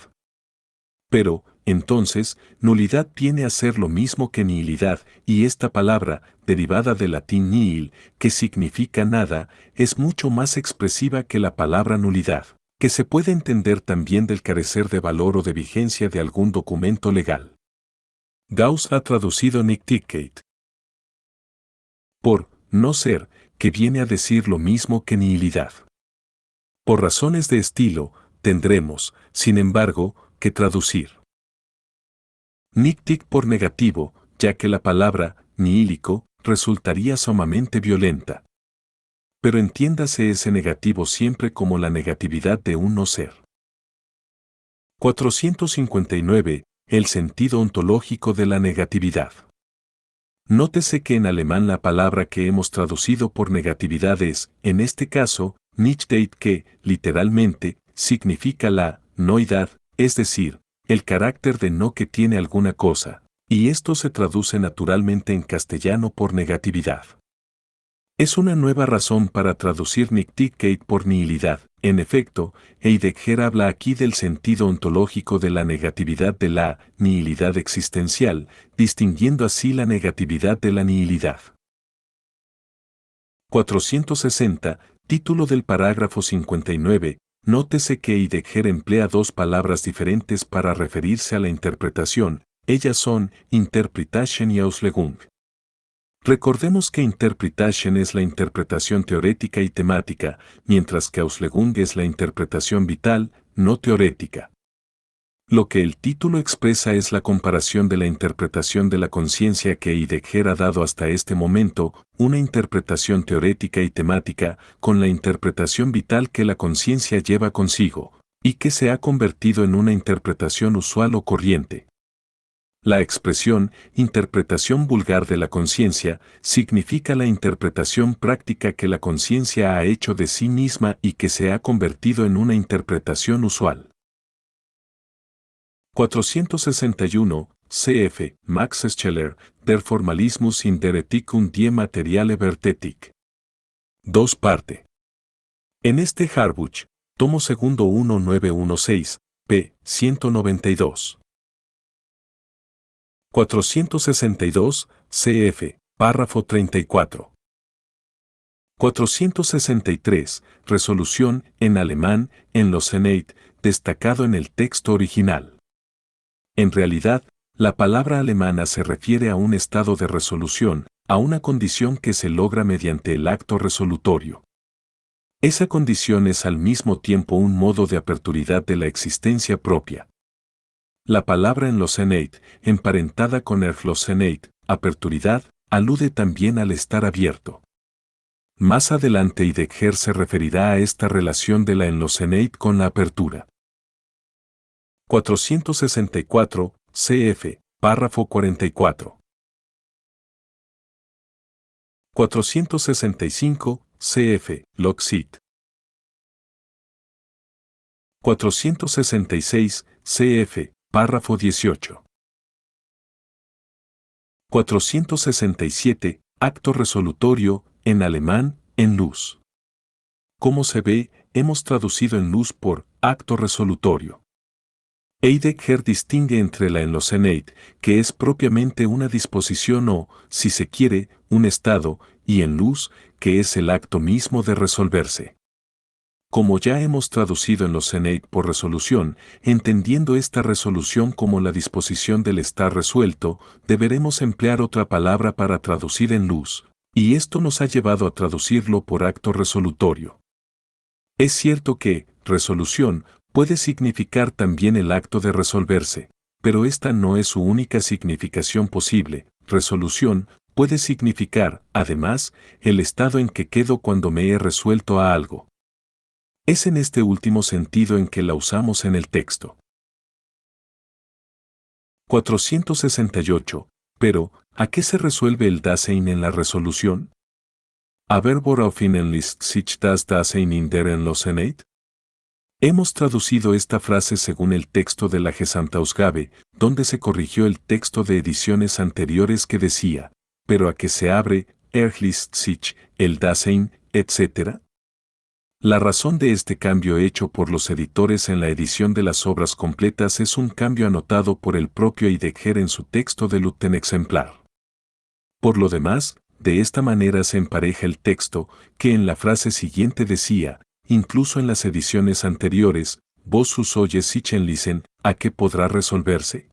S1: Pero, entonces, nulidad viene a ser lo mismo que nihilidad, y esta palabra, derivada del latín nihil, que significa nada, es mucho más expresiva que la palabra nulidad, que se puede entender también del carecer de valor o de vigencia de algún documento legal. Gauss ha traducido Nichtigkeit por no ser, que viene a decir lo mismo que nihilidad. Por razones de estilo, tendremos, sin embargo, que traducir Nichtig por negativo, ya que la palabra nihílico resultaría sumamente violenta. Pero entiéndase ese negativo siempre como la negatividad de un no ser. 459. El sentido ontológico de la negatividad. Nótese que en alemán la palabra que hemos traducido por negatividad es, en este caso, Nichtigkeit, que, literalmente, significa la noidad, es decir, el carácter de no que tiene alguna cosa, y esto se traduce naturalmente en castellano por negatividad. Es una nueva razón para traducir Nichtigkeit por nihilidad. En efecto, Heidegger habla aquí del sentido ontológico de la negatividad de la nihilidad existencial, distinguiendo así la negatividad de la nihilidad. 460, título del parágrafo 59. Nótese que Heidegger emplea dos palabras diferentes para referirse a la interpretación. Ellas son Interpretation y Auslegung. Recordemos que Interpretation es la interpretación teórica y temática, mientras que Auslegung es la interpretación vital, no teórica. Lo que el título expresa es la comparación de la interpretación de la conciencia que Heidegger ha dado hasta este momento, una interpretación teórica y temática, con la interpretación vital que la conciencia lleva consigo, y que se ha convertido en una interpretación usual o corriente. La expresión interpretación vulgar de la conciencia significa la interpretación práctica que la conciencia ha hecho de sí misma y que se ha convertido en una interpretación usual. 461, cf. Max Scheler, Der Formalismus in der Ethik und die Materielle Wertethik. 2 parte. En este Harbuch, tomo segundo 1916, p. 192. 462, cf. Párrafo 34. 463, resolución, en alemán, en los Senate, destacado en el texto original. En realidad, la palabra alemana se refiere a un estado de resolución, a una condición que se logra mediante el acto resolutorio. Esa condición es al mismo tiempo un modo de aperturidad de la existencia propia. La palabra en los Senate, emparentada con Senate, aperturidad, alude también al estar abierto. Más adelante Heidegger se referirá a esta relación de la Senate con la apertura. 464, cf. Párrafo 44. 465, cf. Locksit. 466, cf. Párrafo 18. 467, acto resolutorio, en alemán, en luz. Como se ve, hemos traducido en luz por acto resolutorio. Heidegger distingue entre la Senate, que es propiamente una disposición o, si se quiere, un estado, y en luz, que es el acto mismo de resolverse. Como ya hemos traducido en Senate por resolución, entendiendo esta resolución como la disposición del estar resuelto, deberemos emplear otra palabra para traducir en luz, y esto nos ha llevado a traducirlo por acto resolutorio. Es cierto que, resolución, puede significar también el acto de resolverse, pero esta no es su única significación posible. Resolución puede significar, además, el estado en que quedo cuando me he resuelto a algo. Es en este último sentido en que la usamos en el texto. 468. Pero, ¿a qué se resuelve el Dasein en la resolución? Aber woraufhin enlist sich das Dasein in der Senate? Hemos traducido esta frase según el texto de la Gesamtausgabe, donde se corrigió el texto de ediciones anteriores que decía, pero a que se abre, erschließt sich, el Dasein, etc. La razón de este cambio hecho por los editores en la edición de las obras completas es un cambio anotado por el propio Heidegger en su texto de Lutenexemplar. Por lo demás, de esta manera se empareja el texto, que en la frase siguiente decía, incluso en las ediciones anteriores, vos sus oyes sichenlisen, ¿a qué podrá resolverse?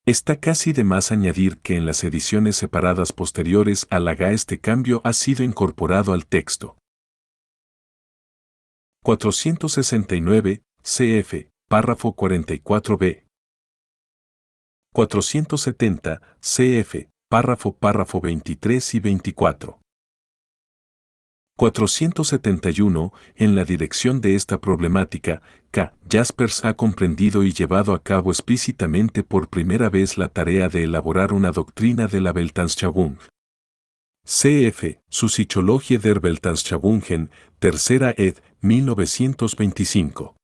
S1: Está casi de más añadir que en las ediciones separadas posteriores a la GA este cambio ha sido incorporado al texto. 469, cf. Párrafo 44b. 470, cf. Párrafo 23 y 24. 471, en la dirección de esta problemática, K. Jaspers ha comprendido y llevado a cabo explícitamente por primera vez la tarea de elaborar una doctrina de la Weltanschauung. Cf. Su Psychologie der Weltanschauungen, tercera ed. 1925.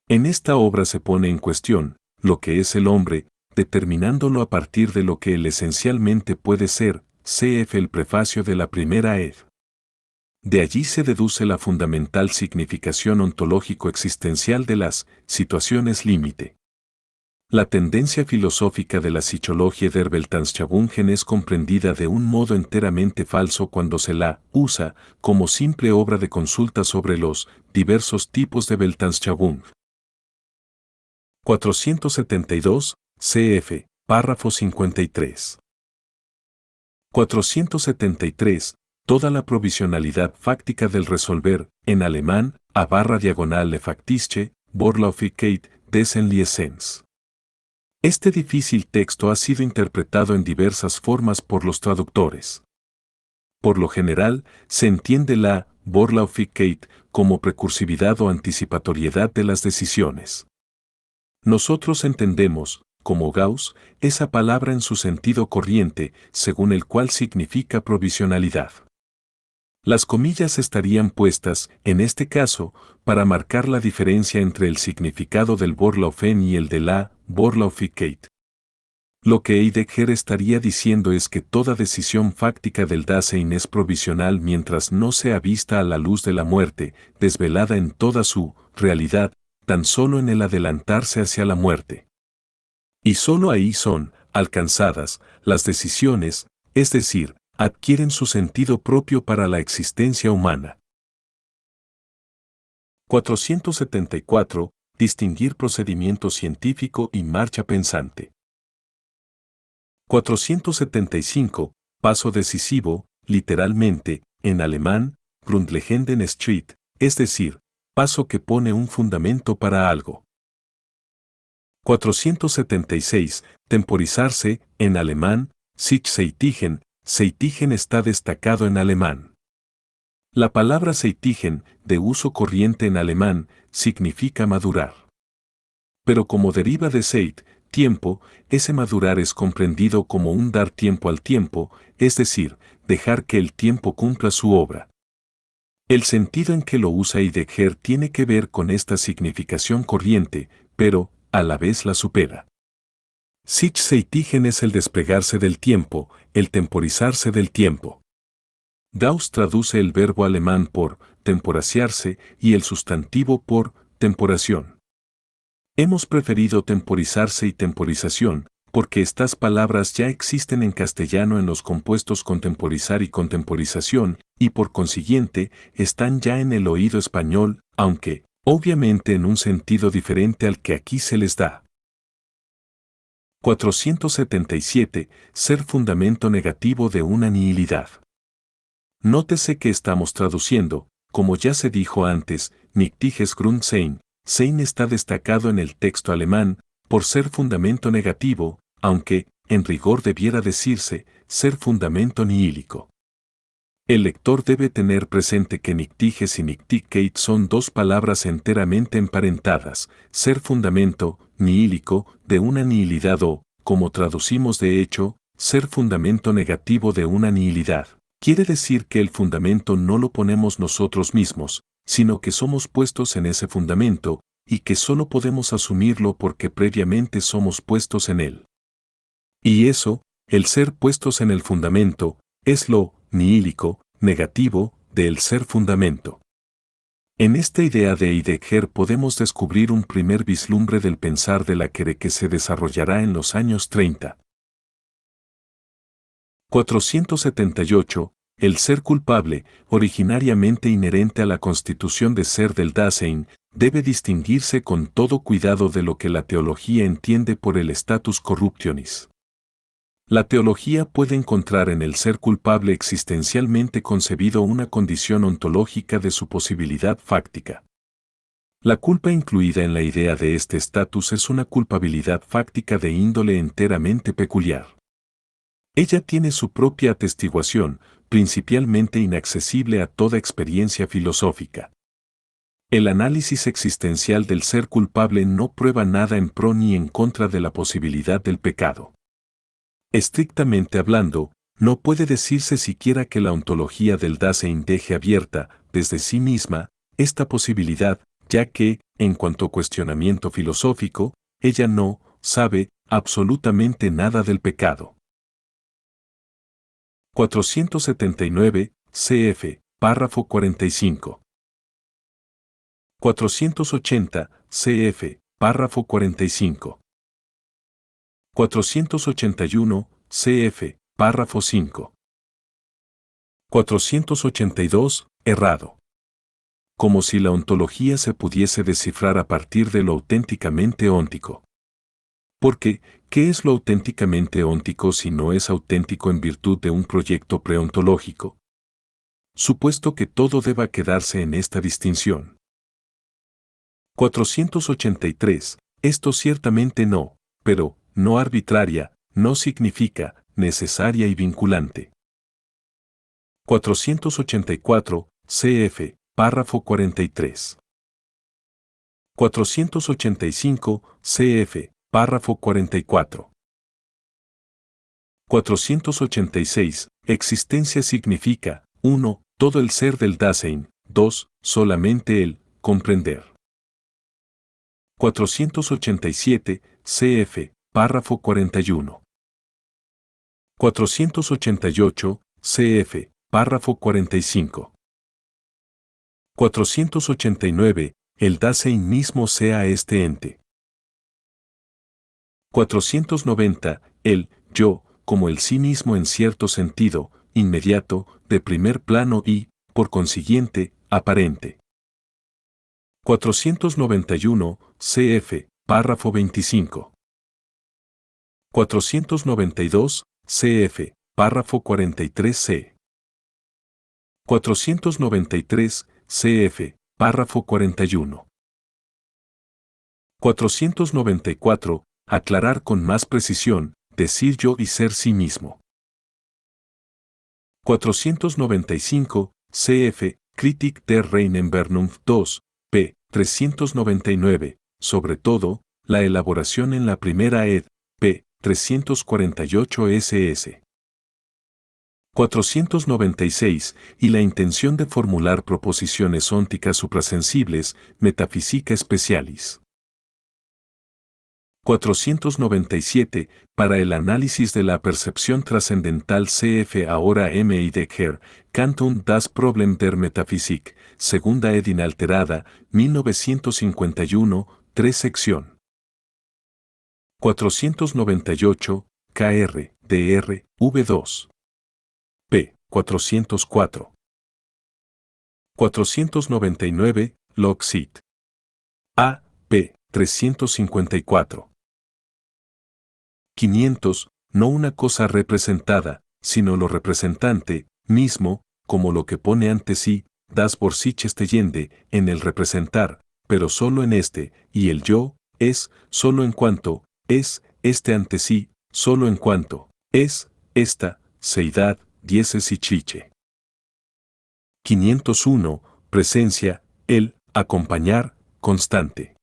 S1: En esta obra se pone en cuestión, lo que es el hombre, determinándolo a partir de lo que él esencialmente puede ser, cf. el prefacio de la primera ed. De allí se deduce la fundamental significación ontológico-existencial de las situaciones límite. La tendencia filosófica de la Psychologie der Weltanschauungen es comprendida de un modo enteramente falso cuando se la usa como simple obra de consulta sobre los diversos tipos de Weltanschauung. 472, cf. Párrafo 53. 473. Toda la provisionalidad fáctica del resolver, en alemán, /le faktische, Vorläufigkeit des Enliessens. Este difícil texto ha sido interpretado en diversas formas por los traductores. Por lo general, se entiende la Vorläufigkeit como precursividad o anticipatoriedad de las decisiones. Nosotros entendemos, como Gauss, esa palabra en su sentido corriente, según el cual significa provisionalidad. Las comillas estarían puestas, en este caso, para marcar la diferencia entre el significado del Vorlaufen y el de la Vorläufigkeit. Lo que Heidegger estaría diciendo es que toda decisión fáctica del Dasein es provisional mientras no sea vista a la luz de la muerte, desvelada en toda su realidad, tan solo en el adelantarse hacia la muerte. Y solo ahí son alcanzadas las decisiones, es decir, adquieren su sentido propio para la existencia humana. 474. Distinguir procedimiento científico y marcha pensante. 475. Paso decisivo, literalmente, en alemán, Grundlegenden Schritt, es decir, paso que pone un fundamento para algo. 476. Temporizarse, en alemán, sich zeitigen, zeitigen está destacado en alemán. La palabra zeitigen, de uso corriente en alemán, significa madurar. Pero como deriva de zeit, tiempo, ese madurar es comprendido como un dar tiempo al tiempo, es decir, dejar que el tiempo cumpla su obra. El sentido en que lo usa Heidegger tiene que ver con esta significación corriente, pero, a la vez la supera. Sich zeitigen es el desplegarse del tiempo, el temporizarse del tiempo. Gauss traduce el verbo alemán por temporaciarse y el sustantivo por temporación. Hemos preferido temporizarse y temporización, porque estas palabras ya existen en castellano en los compuestos contemporizar y contemporización, y por consiguiente, están ya en el oído español, aunque, obviamente en un sentido diferente al que aquí se les da. 477. Ser fundamento negativo de una nihilidad. Nótese que estamos traduciendo, como ya se dijo antes, Nichtiges Grundsein. Sein está destacado en el texto alemán, por ser fundamento negativo, aunque, en rigor debiera decirse, ser fundamento nihílico. El lector debe tener presente que Nichtiges y Nichtigkeit son dos palabras enteramente emparentadas, ser fundamento, nihílico, de una nihilidad o, como traducimos de hecho, ser fundamento negativo de una nihilidad. Quiere decir que el fundamento no lo ponemos nosotros mismos, sino que somos puestos en ese fundamento, y que solo podemos asumirlo porque previamente somos puestos en él. Y eso, el ser puestos en el fundamento, es lo nihílico, negativo, del ser fundamento. En esta idea de Heidegger podemos descubrir un primer vislumbre del pensar de la que se desarrollará en los años 30. 478. El ser culpable, originariamente inherente a la constitución de ser del Dasein, debe distinguirse con todo cuidado de lo que la teología entiende por el status corruptionis. La teología puede encontrar en el ser culpable existencialmente concebido una condición ontológica de su posibilidad fáctica. La culpa incluida en la idea de este estatus es una culpabilidad fáctica de índole enteramente peculiar. Ella tiene su propia atestiguación, principalmente inaccesible a toda experiencia filosófica. El análisis existencial del ser culpable no prueba nada en pro ni en contra de la posibilidad del pecado. Estrictamente hablando, no puede decirse siquiera que la ontología del Dasein deje abierta, desde sí misma, esta posibilidad, ya que, en cuanto a cuestionamiento filosófico, ella no sabe absolutamente nada del pecado. 479, cf. Párrafo 45. 480, cf. Párrafo 45. 481, cf. Párrafo 5. 482, errado. Como si la ontología se pudiese descifrar a partir de lo auténticamente óntico. Porque, ¿qué es lo auténticamente óntico si no es auténtico en virtud de un proyecto preontológico? Supuesto que todo deba quedarse en esta distinción. 483. Esto ciertamente no, pero, no arbitraria, no significa, necesaria y vinculante. 484, cf. Párrafo 43. 485, cf. Párrafo 44. 486. Existencia significa, 1. Todo el ser del Dasein, 2. Solamente el comprender. 487, cf. Párrafo 41. 488, cf. Párrafo 45. 489. El Dasein mismo sea este ente. 490. El yo, como el sí mismo en cierto sentido, inmediato, de primer plano y, por consiguiente, aparente. 491, cf. Párrafo 25. 492, cf. Párrafo 43c. 493, cf. Párrafo 41. 494. Aclarar con más precisión, decir yo y ser sí mismo. 495, cf. Kritik der reinen Vernunft 2, p. 399, sobre todo, la elaboración en la primera ed, p. 348 ss. 496, y la intención de formular proposiciones ónticas suprasensibles, metafísica specialis. 497, para el análisis de la percepción trascendental cf. Ahora M. Heidegger, Kant und das Problem der Metaphysik, segunda ed inalterada, 1951, 3 sección. 498, Kr. Dr. V2. P. 404. 499, Locksit. A. P. 354. 500, no una cosa representada, sino lo representante, mismo, como lo que pone ante sí, das por sich stehende, en el representar, pero solo en este, y el yo, es, solo en cuanto, es, este ante sí, solo en cuanto, es, esta, seidad, dieses y chiche. 501, presencia, el, acompañar, constante.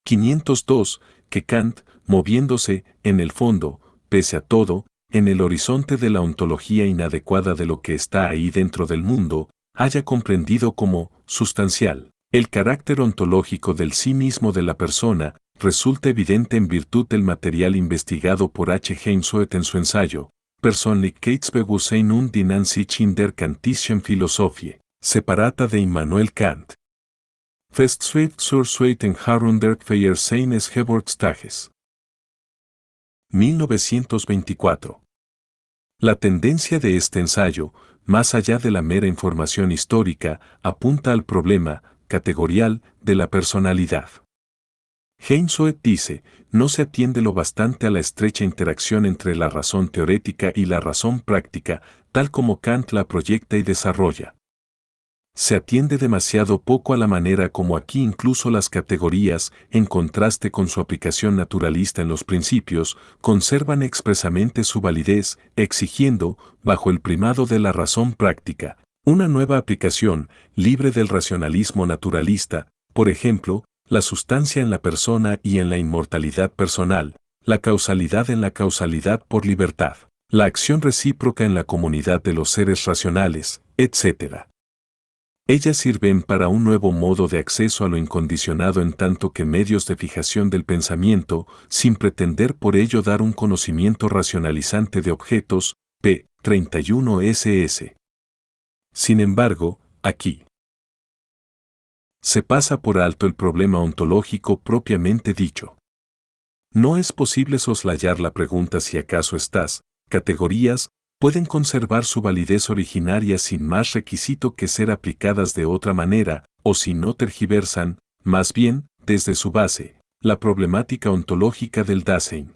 S1: 502, que Kant, moviéndose, en el fondo, pese a todo, en el horizonte de la ontología inadecuada de lo que está ahí dentro del mundo, haya comprendido como, sustancial, el carácter ontológico del sí mismo de la persona, resulta evidente en virtud del material investigado por H. Heinsoet en su ensayo, Persönlichkeitsbewusstsein und die Ansicht in der kantischen Philosophie, separata de Immanuel Kant. Festschrift zur zweiten Herunterfeier seines Geburtstages. 1924. La tendencia de este ensayo, más allá de la mera información histórica, apunta al problema, categorial, de la personalidad. Heinsoet dice, no se atiende lo bastante a la estrecha interacción entre la razón teórica y la razón práctica, tal como Kant la proyecta y desarrolla. Se atiende demasiado poco a la manera como aquí incluso las categorías, en contraste con su aplicación naturalista en los principios, conservan expresamente su validez, exigiendo, bajo el primado de la razón práctica, una nueva aplicación, libre del racionalismo naturalista, por ejemplo, la sustancia en la persona y en la inmortalidad personal, la causalidad en la causalidad por libertad, la acción recíproca en la comunidad de los seres racionales, etc. Ellas sirven para un nuevo modo de acceso a lo incondicionado en tanto que medios de fijación del pensamiento, sin pretender por ello dar un conocimiento racionalizante de objetos, p. 31 ss. Sin embargo, aquí se pasa por alto el problema ontológico propiamente dicho. No es posible soslayar la pregunta si acaso estas categorías pueden conservar su validez originaria sin más requisito que ser aplicadas de otra manera, o si no tergiversan, más bien, desde su base, la problemática ontológica del Dasein.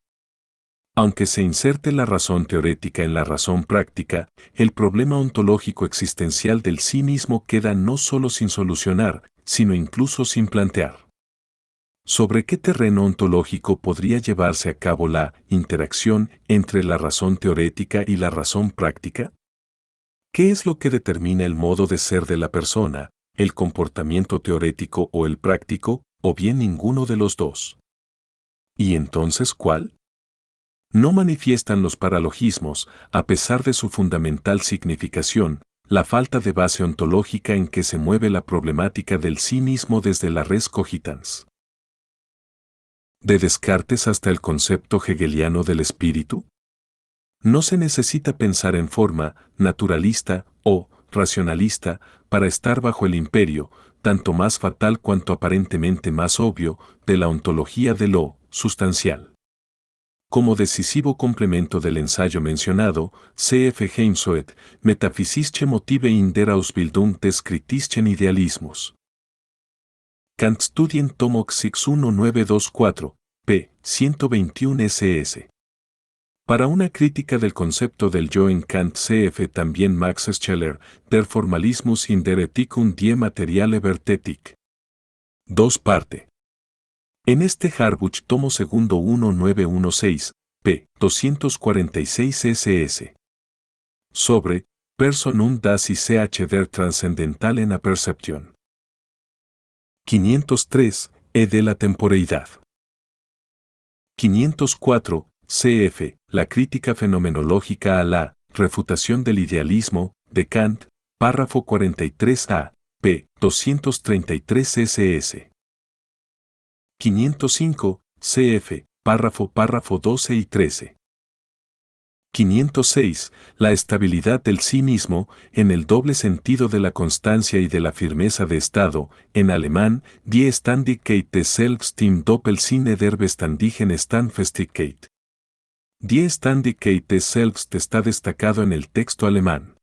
S1: Aunque se inserte la razón teórica en la razón práctica, el problema ontológico existencial del sí mismo queda no solo sin solucionar, sino incluso sin plantear. ¿Sobre qué terreno ontológico podría llevarse a cabo la interacción entre la razón teórica y la razón práctica? ¿Qué es lo que determina el modo de ser de la persona, el comportamiento teórico o el práctico, o bien ninguno de los dos? ¿Y entonces cuál? No manifiestan los paralogismos, a pesar de su fundamental significación, la falta de base ontológica en que se mueve la problemática del sí mismo desde la res cogitans. De Descartes hasta el concepto hegeliano del espíritu. No se necesita pensar en forma naturalista o racionalista para estar bajo el imperio, tanto más fatal cuanto aparentemente más obvio, de la ontología de lo sustancial. Como decisivo complemento del ensayo mencionado, C.F. Heinsoet, Metaphysische Motive in der Ausbildung des kritischen Idealismus. Kantstudien Tomoxix 1924, p. 121 ss. Para una crítica del concepto del yo en Kant cf. También Max Scheler, Der Formalismus in der Ethik und die Materiale Vertetik. 2 parte. En este Harbuch tomo segundo 1916, p. 246 ss. Sobre, Person und das Ich der Transzendentalen Perception. 503, de la temporeidad. 504, cf. La crítica fenomenológica a la refutación del idealismo, de Kant, párrafo 43a, p. 233 ss. 505, cf. Párrafo 12 y 13. 506. La estabilidad del sí mismo, en el doble sentido de la constancia y de la firmeza de estado, en alemán, Die Ständigkeit des Selbst im Doppelsinne der beständigen Standfestigkeit. Die Ständigkeit des Selbst está destacado en el texto alemán.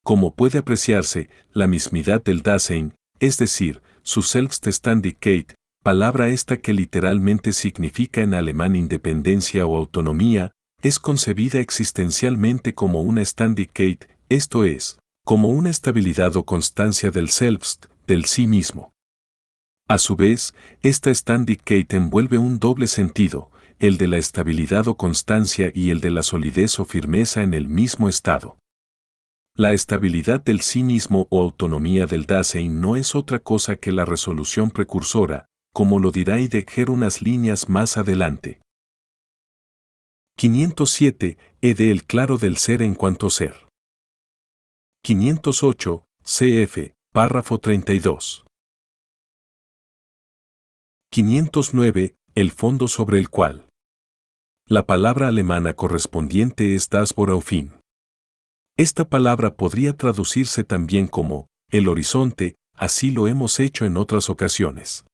S1: Como puede apreciarse, la mismidad del Dasein, es decir, su Selbstständigkeit, palabra esta que literalmente significa en alemán independencia o autonomía, es concebida existencialmente como una Ständigkeit, esto es, como una estabilidad o constancia del Selbst, del sí mismo. A su vez, esta Ständigkeit envuelve un doble sentido, el de la estabilidad o constancia y el de la solidez o firmeza en el mismo estado. La estabilidad del sí mismo o autonomía del Dasein no es otra cosa que la resolución precursora, como lo dirá Heidegger unas líneas más adelante. 507. De el claro del ser en cuanto ser. 508. Cf. Párrafo 32. 509. El fondo sobre el cual. La palabra alemana correspondiente es das Woraufhin. Esta palabra podría traducirse también como el horizonte, así lo hemos hecho en otras ocasiones.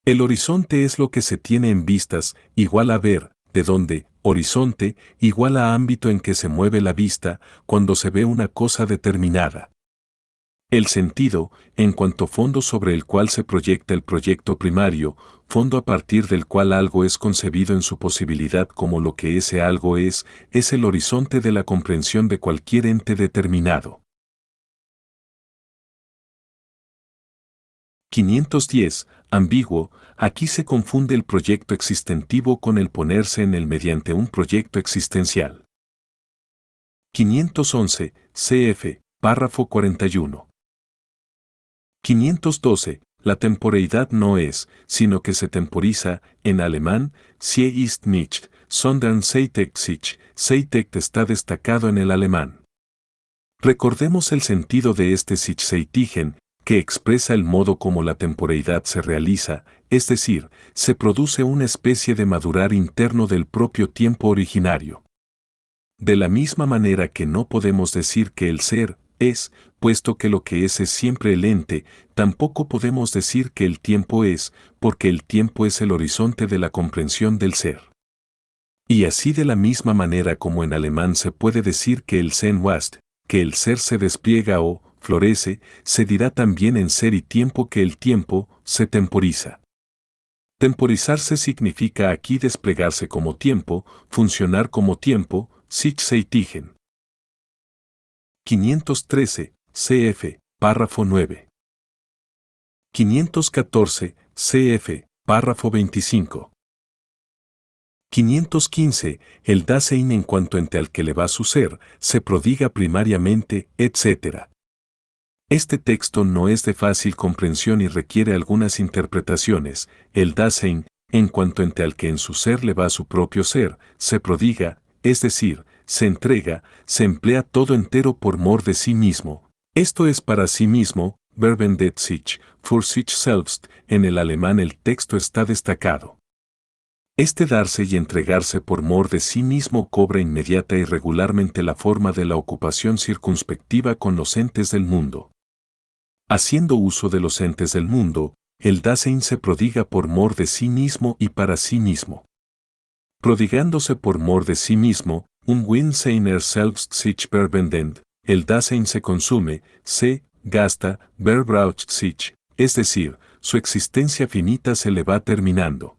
S1: El horizonte es lo que se tiene en vistas, igual a ver, de donde, horizonte, igual a ámbito en que se mueve la vista cuando se ve una cosa determinada. El sentido, en cuanto fondo sobre el cual se proyecta el proyecto primario, fondo a partir del cual algo es concebido en su posibilidad como lo que ese algo es el horizonte de la comprensión de cualquier ente determinado. 510. Ambiguo, aquí se confunde el proyecto existentivo con el ponerse en él mediante un proyecto existencial. 511. Cf. Párrafo 41. 512. La temporeidad no es, sino que se temporiza, en alemán, sie ist nicht, sondern zeitigt sich, zeitigt está destacado en el alemán. Recordemos el sentido de este Sich-Zeitigen, que expresa el modo como la temporeidad se realiza, es decir, se produce una especie de madurar interno del propio tiempo originario. De la misma manera que no podemos decir que el ser es, puesto que lo que es siempre el ente, tampoco podemos decir que el tiempo es, porque el tiempo es el horizonte de la comprensión del ser. Y así de la misma manera como en alemán se puede decir que el Sein wächst, que el ser se despliega o florece, se dirá también en ser y tiempo que el tiempo se temporiza. Temporizarse significa aquí desplegarse como tiempo, funcionar como tiempo, Sich-Zeitigen. 513, cf. Párrafo 9. 514, cf. Párrafo 25. 515, el Dasein en cuanto ente al que le va su ser, se prodiga primariamente, etc. Este texto no es de fácil comprensión y requiere algunas interpretaciones. El Dasein, en cuanto ente al que en su ser le va su propio ser, se prodiga, es decir, se entrega, se emplea todo entero por mor de sí mismo. Esto es para sí mismo, verwendet sich, für sich selbst, en el alemán el texto está destacado. Este darse y entregarse por mor de sí mismo cobra inmediata y regularmente la forma de la ocupación circunspectiva con los entes del mundo. Haciendo uso de los entes del mundo, el Dasein se prodiga por mor de sí mismo y para sí mismo. Prodigándose por mor de sí mismo, Win seiner selbst sich verwendend, el Dasein se consume, se gasta, verbraucht sich, es decir, su existencia finita se le va terminando.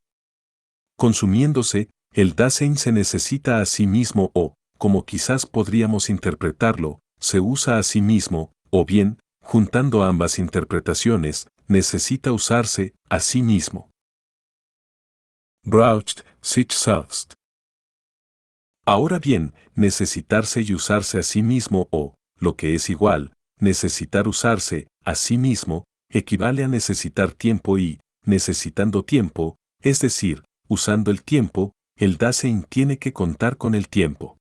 S1: Consumiéndose, el Dasein se necesita a sí mismo o, como quizás podríamos interpretarlo, se usa a sí mismo, o bien, juntando ambas interpretaciones, necesita usarse a sí mismo. Braucht sich selbst. Ahora bien, necesitarse y usarse a sí mismo o, lo que es igual, necesitar usarse a sí mismo, equivale a necesitar tiempo y, necesitando tiempo, es decir, usando el tiempo, el Dasein tiene que contar con el tiempo.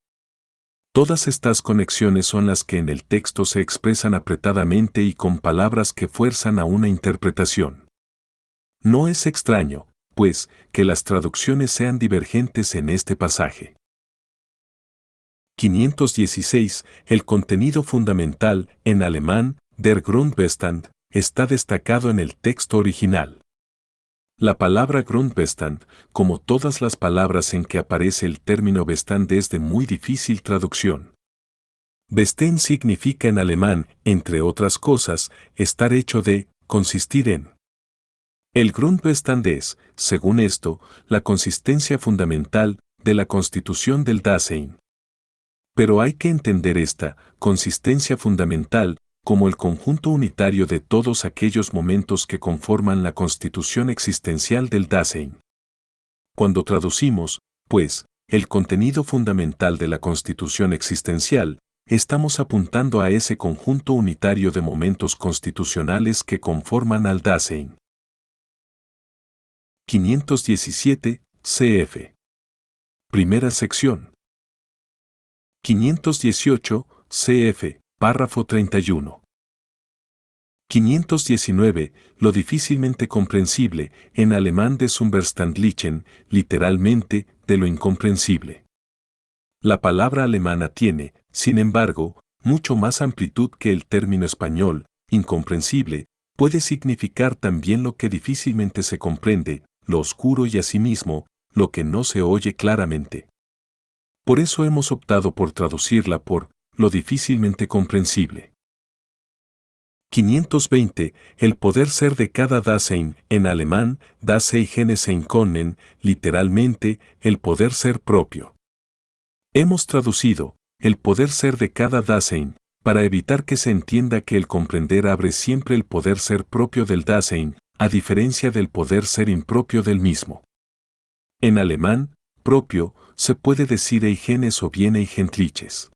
S1: Todas estas conexiones son las que en el texto se expresan apretadamente y con palabras que fuerzan a una interpretación. No es extraño, pues, que las traducciones sean divergentes en este pasaje. 516. El contenido fundamental, en alemán, der Grundbestand, está destacado en el texto original. La palabra Grundbestand, como todas las palabras en que aparece el término Bestand, es de muy difícil traducción. Bestehen significa en alemán, entre otras cosas, estar hecho de, consistir en. El Grundbestand es, según esto, la consistencia fundamental de la constitución del Dasein. Pero hay que entender esta consistencia fundamental como el conjunto unitario de todos aquellos momentos que conforman la constitución existencial del Dasein. Cuando traducimos, pues, el contenido fundamental de la constitución existencial, estamos apuntando a ese conjunto unitario de momentos constitucionales que conforman al Dasein. 517, cf. Primera sección. 518, cf. Párrafo 31. 519, lo difícilmente comprensible, en alemán des Unverständlichen, literalmente, de lo incomprensible. La palabra alemana tiene, sin embargo, mucho más amplitud que el término español, incomprensible, puede significar también lo que difícilmente se comprende, lo oscuro y asimismo, lo que no se oye claramente. Por eso hemos optado por traducirla por, lo difícilmente comprensible. 520. El poder ser de cada Dasein, en alemán, das eigene sein können, literalmente, el poder ser propio. Hemos traducido, el poder ser de cada Dasein, para evitar que se entienda que el comprender abre siempre el poder ser propio del Dasein, a diferencia del poder ser impropio del mismo. En alemán, propio, se puede decir eigenes o bien eigentliches.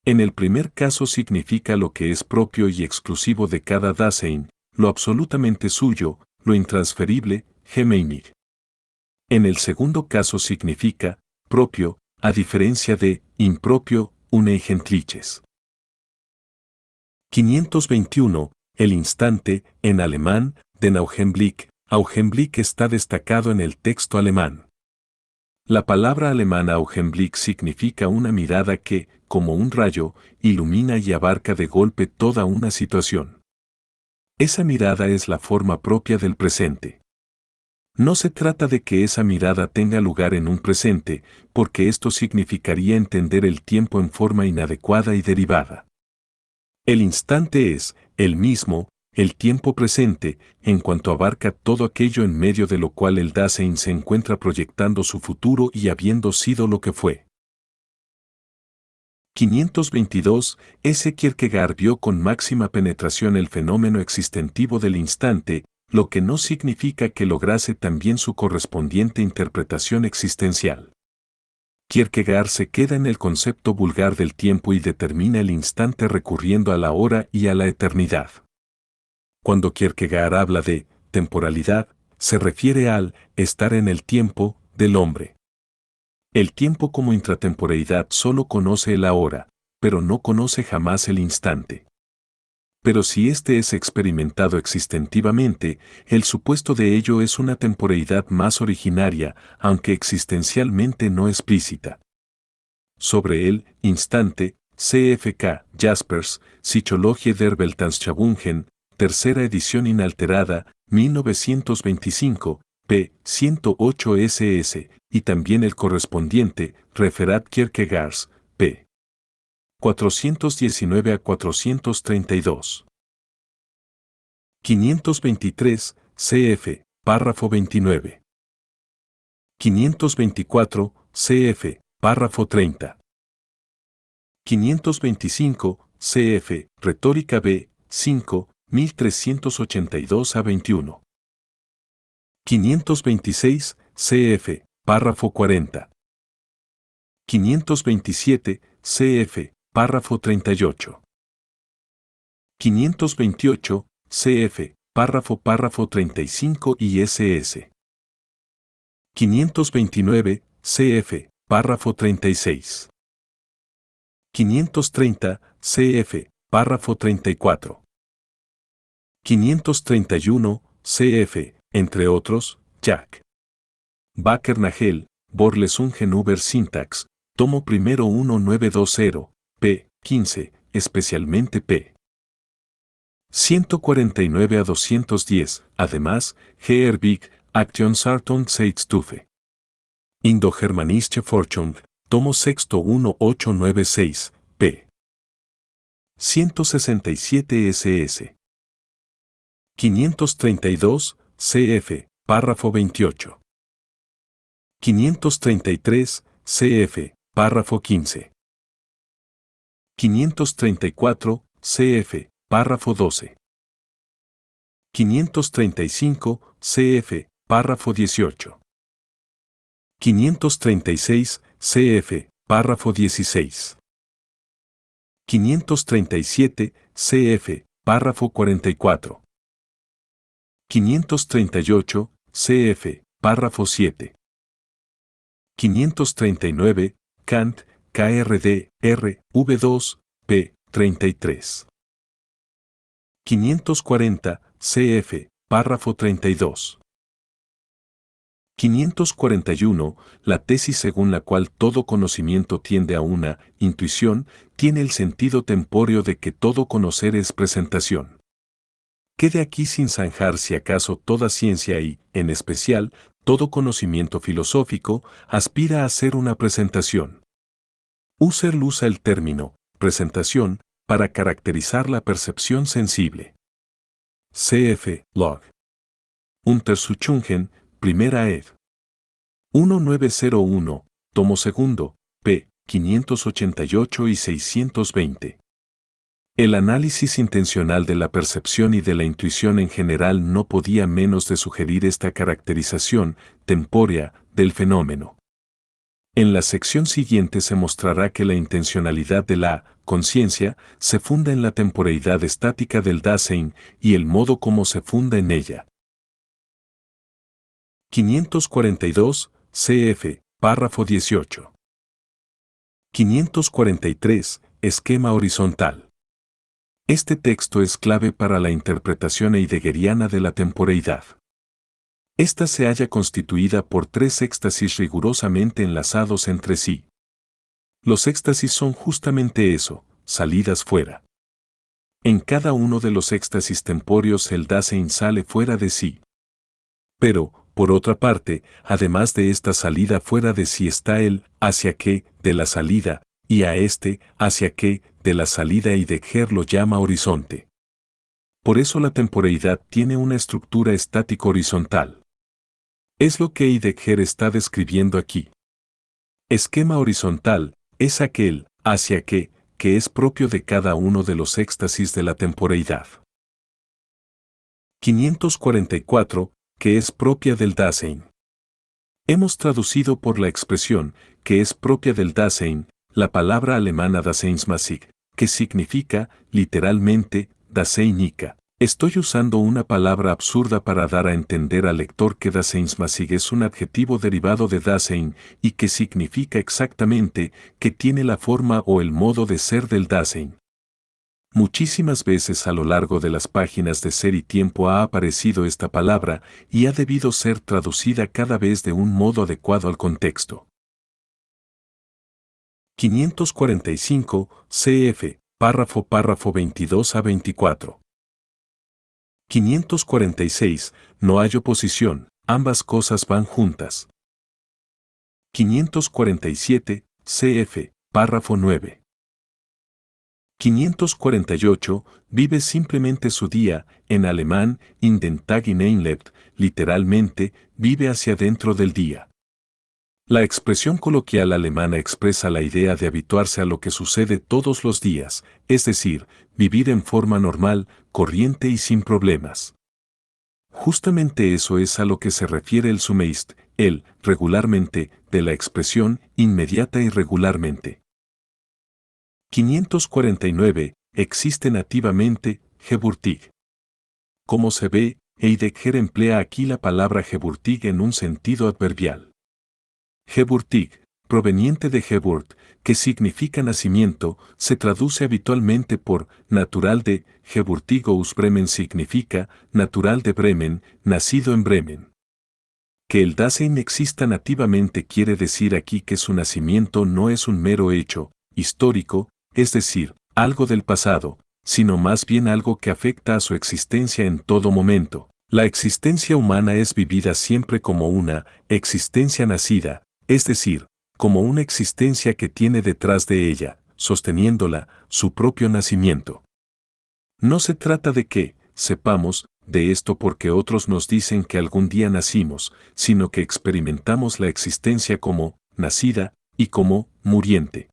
S1: En el primer caso significa lo que es propio y exclusivo de cada Dasein, lo absolutamente suyo, lo intransferible, gemeinig. En el segundo caso significa, propio, a diferencia de, impropio, eigentliches. 521. El instante, en alemán, den Augenblick. Augenblick está destacado en el texto alemán. La palabra alemana Augenblick significa una mirada que, como un rayo, ilumina y abarca de golpe toda una situación. Esa mirada es la forma propia del presente. No se trata de que esa mirada tenga lugar en un presente, porque esto significaría entender el tiempo en forma inadecuada y derivada. El instante es, el mismo, el tiempo presente, en cuanto abarca todo aquello en medio de lo cual el Dasein se encuentra proyectando su futuro y habiendo sido lo que fue. 522. Kierkegaard vio con máxima penetración el fenómeno existentivo del instante, lo que no significa que lograse también su correspondiente interpretación existencial. Kierkegaard se queda en el concepto vulgar del tiempo y determina el instante recurriendo a la hora y a la eternidad. Cuando Kierkegaard habla de temporalidad, se refiere al estar en el tiempo del hombre. El tiempo como intratemporeidad solo conoce el ahora, pero no conoce jamás el instante. Pero si éste es experimentado existentivamente, el supuesto de ello es una temporeidad más originaria, aunque existencialmente no explícita. Sobre el instante, CFK Jaspers, Psychologie der Weltanschauungen, tercera edición inalterada, 1925, p. 108 ss, y también el correspondiente, Referat Kierkegaard, p. 419 a 432. 523, cf. Párrafo 29. 524, cf. Párrafo 30. 525, cf. Retórica B, 5, 1382 a 21. 526, cf. Párrafo 40. 527, cf. Párrafo 38. 528, cf. Párrafo 35 y ss. 529, cf. Párrafo 36. 530, cf. Párrafo 34. 531, cf. Entre otros, Jack. Bakker-Nagel, Vorlesungen über Syntax, tomo primero 1920, p. 15, especialmente p. 149 a 210, además, Herbig, Aktionsart Zeitstufe. Indogermanische Forschung, tomo sexto 1896, p. 167 ss. 532, cf. Párrafo 28. 533, cf. Párrafo 15. 534, cf. Párrafo 12. 535, cf. Párrafo 18. 536, cf. Párrafo 16. 537, cf. Párrafo 44. 538, cf. Párrafo 7. 539, Kant, KRD, R, V2, p. 33. 540, cf. Párrafo 32. 541, la tesis según la cual todo conocimiento tiende a una intuición, tiene el sentido tempóreo de que todo conocer es presentación. Quede aquí sin zanjar si acaso toda ciencia y, en especial, todo conocimiento filosófico, aspira a ser una presentación. Husserl usa el término presentación para caracterizar la percepción sensible. Cf. Log. Untersuchungen, primera ed. 1901, tomo segundo, p. 588 y 620. El análisis intencional de la percepción y de la intuición en general no podía menos de sugerir esta caracterización tempórea del fenómeno. En la sección siguiente se mostrará que la intencionalidad de la conciencia se funda en la temporeidad estática del Dasein y el modo como se funda en ella. 542, cf. Párrafo 18. 543, esquema horizontal. Este texto es clave para la interpretación heideggeriana de la temporeidad. Esta se halla constituida por tres éxtasis rigurosamente enlazados entre sí. Los éxtasis son justamente eso, salidas fuera. En cada uno de los éxtasis tempóreos el Dasein sale fuera de sí. Pero, por otra parte, además de esta salida fuera de sí está el hacia qué de la salida, y a este hacia qué de la salida Heidegger lo llama horizonte. Por eso la temporeidad tiene una estructura estática horizontal. Es lo que Heidegger está describiendo aquí. Esquema horizontal es aquel hacia qué que es propio de cada uno de los éxtasis de la temporeidad. 544, que es propia del Dasein. Hemos traducido por la expresión, que es propia del Dasein, la palabra alemana Daseinsmäßig, que significa, literalmente, Daseinica. Estoy usando una palabra absurda para dar a entender al lector que Daseinsmäßig es un adjetivo derivado de Dasein y que significa exactamente que tiene la forma o el modo de ser del Dasein. Muchísimas veces a lo largo de las páginas de Ser y Tiempo ha aparecido esta palabra y ha debido ser traducida cada vez de un modo adecuado al contexto. 545, cf. Párrafo 22 a 24. 546, no hay oposición, ambas cosas van juntas. 547, cf. Párrafo 9. 548, vive simplemente su día, en alemán, in den Tag hineinlebt, literalmente, vive hacia dentro del día. La expresión coloquial alemana expresa la idea de habituarse a lo que sucede todos los días, es decir, vivir en forma normal, corriente y sin problemas. Justamente eso es a lo que se refiere el zumeist, el, regularmente, de la expresión, inmediata y regularmente. 549, existe nativamente, Geburtig. Como se ve, Heidegger emplea aquí la palabra Geburtig en un sentido adverbial. Geburtig, proveniente de Geburt, que significa nacimiento, se traduce habitualmente por natural de, Geburtig aus Bremen significa natural de Bremen, nacido en Bremen. Que el Dasein exista nativamente quiere decir aquí que su nacimiento no es un mero hecho histórico, es decir, algo del pasado, sino más bien algo que afecta a su existencia en todo momento. La existencia humana es vivida siempre como una existencia nacida, es decir, como una existencia que tiene detrás de ella, sosteniéndola, su propio nacimiento. No se trata de que, sepamos, de esto porque otros nos dicen que algún día nacimos, sino que experimentamos la existencia como nacida y como muriente.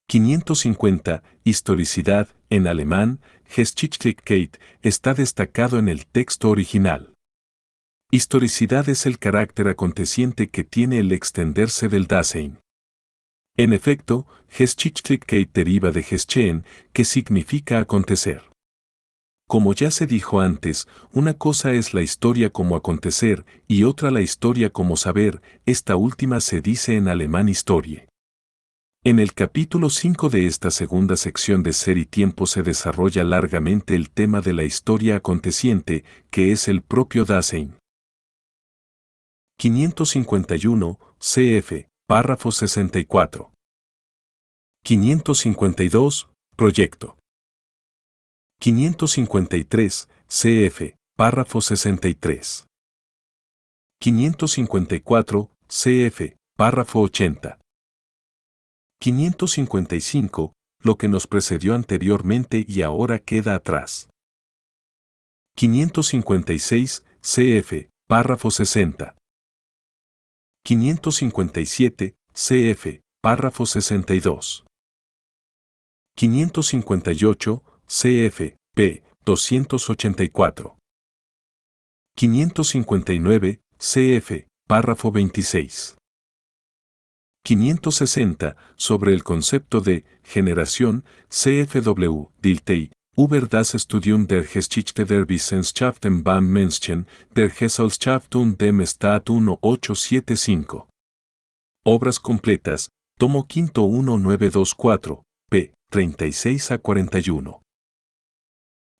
S1: 550. Historicidad, en alemán, Geschichtlichkeit, está destacado en el texto original. Historicidad es el carácter aconteciente que tiene el extenderse del Dasein. En efecto, Geschichtlichkeit deriva de Geschehen, que significa acontecer. Como ya se dijo antes, una cosa es la historia como acontecer y otra la historia como saber, esta última se dice en alemán Historie. En el capítulo 5 de esta segunda sección de Ser y Tiempo se desarrolla largamente el tema de la historia aconteciente, que es el propio Dasein. 551, cf. Párrafo 64. 552, Proyecto. 553, cf. Párrafo 63. 554, cf. Párrafo 80. 555, lo que nos precedió anteriormente y ahora queda atrás. 556, cf. Párrafo 60. 557, cf. Párrafo 62. 558, cf. p. 284. 559, cf. Párrafo 26. 560, sobre el concepto de generación, CFW, Diltei, über das Studium der Geschichte der Wissenschaften beim Menschen, der Gesellschaft und dem Staat 1875. Obras completas, tomo quinto 1924, p. 36 a 41.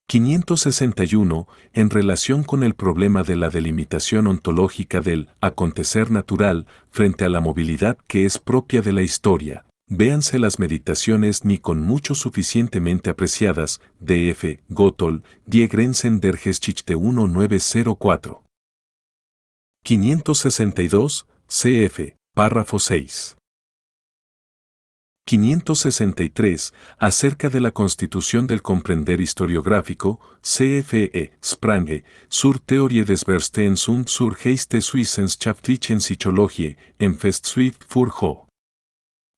S1: 561. En relación con el problema de la delimitación ontológica del acontecer natural frente a la movilidad que es propia de la historia, véanse las meditaciones ni con mucho suficientemente apreciadas, de F. Gotthold, Die Grenzen der Geschichte 1904. 562. Cf. Párrafo 6. 563. Acerca de la constitución del comprender historiográfico, CFE, Sprange, zur Theorie des Verstehens und zur Geisteswissenschaftlichen Psychologie, en Festschrift für Ho.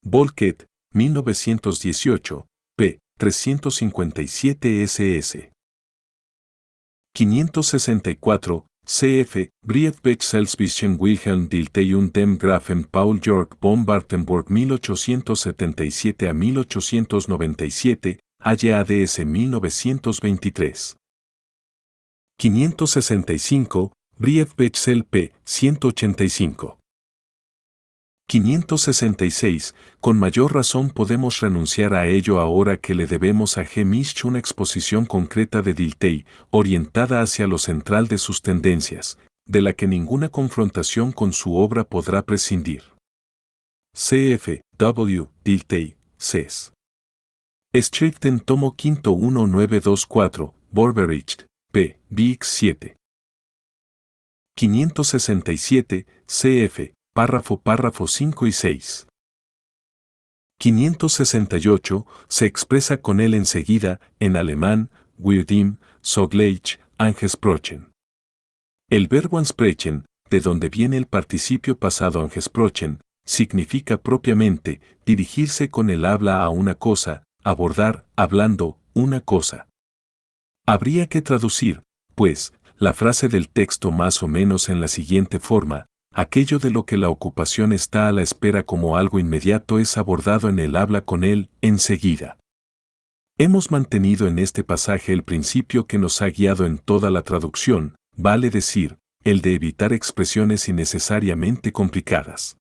S1: Volket, 1918, p. 357 ss. 564. Cf. Briefbech Selbstbischen Wilhelm Dilthey und dem Grafen Paul Georg von Wartenburg 1877 a 1897, AYADS 1923. 565. Briefbech P. 185. 566. Con mayor razón podemos renunciar a ello ahora que le debemos a G. Misch una exposición concreta de Dilthey, orientada hacia lo central de sus tendencias, de la que ninguna confrontación con su obra podrá prescindir. C.F. W. Dilthey, Ces. Schriften tomo quinto 1924, Borberich, p. Bix 7. 567. Cf. Párrafo 5 y 6. 568. Se expresa con él enseguida, en alemán, wird ihm, sogleich, angesprochen. El verbo ansprechen, de donde viene el participio pasado angesprochen, significa propiamente dirigirse con el habla a una cosa, abordar, hablando, una cosa. Habría que traducir, pues, la frase del texto más o menos en la siguiente forma: aquello de lo que la ocupación está a la espera como algo inmediato es abordado en el habla con él, enseguida. Hemos mantenido en este pasaje el principio que nos ha guiado en toda la traducción, vale decir, el de evitar expresiones innecesariamente complicadas.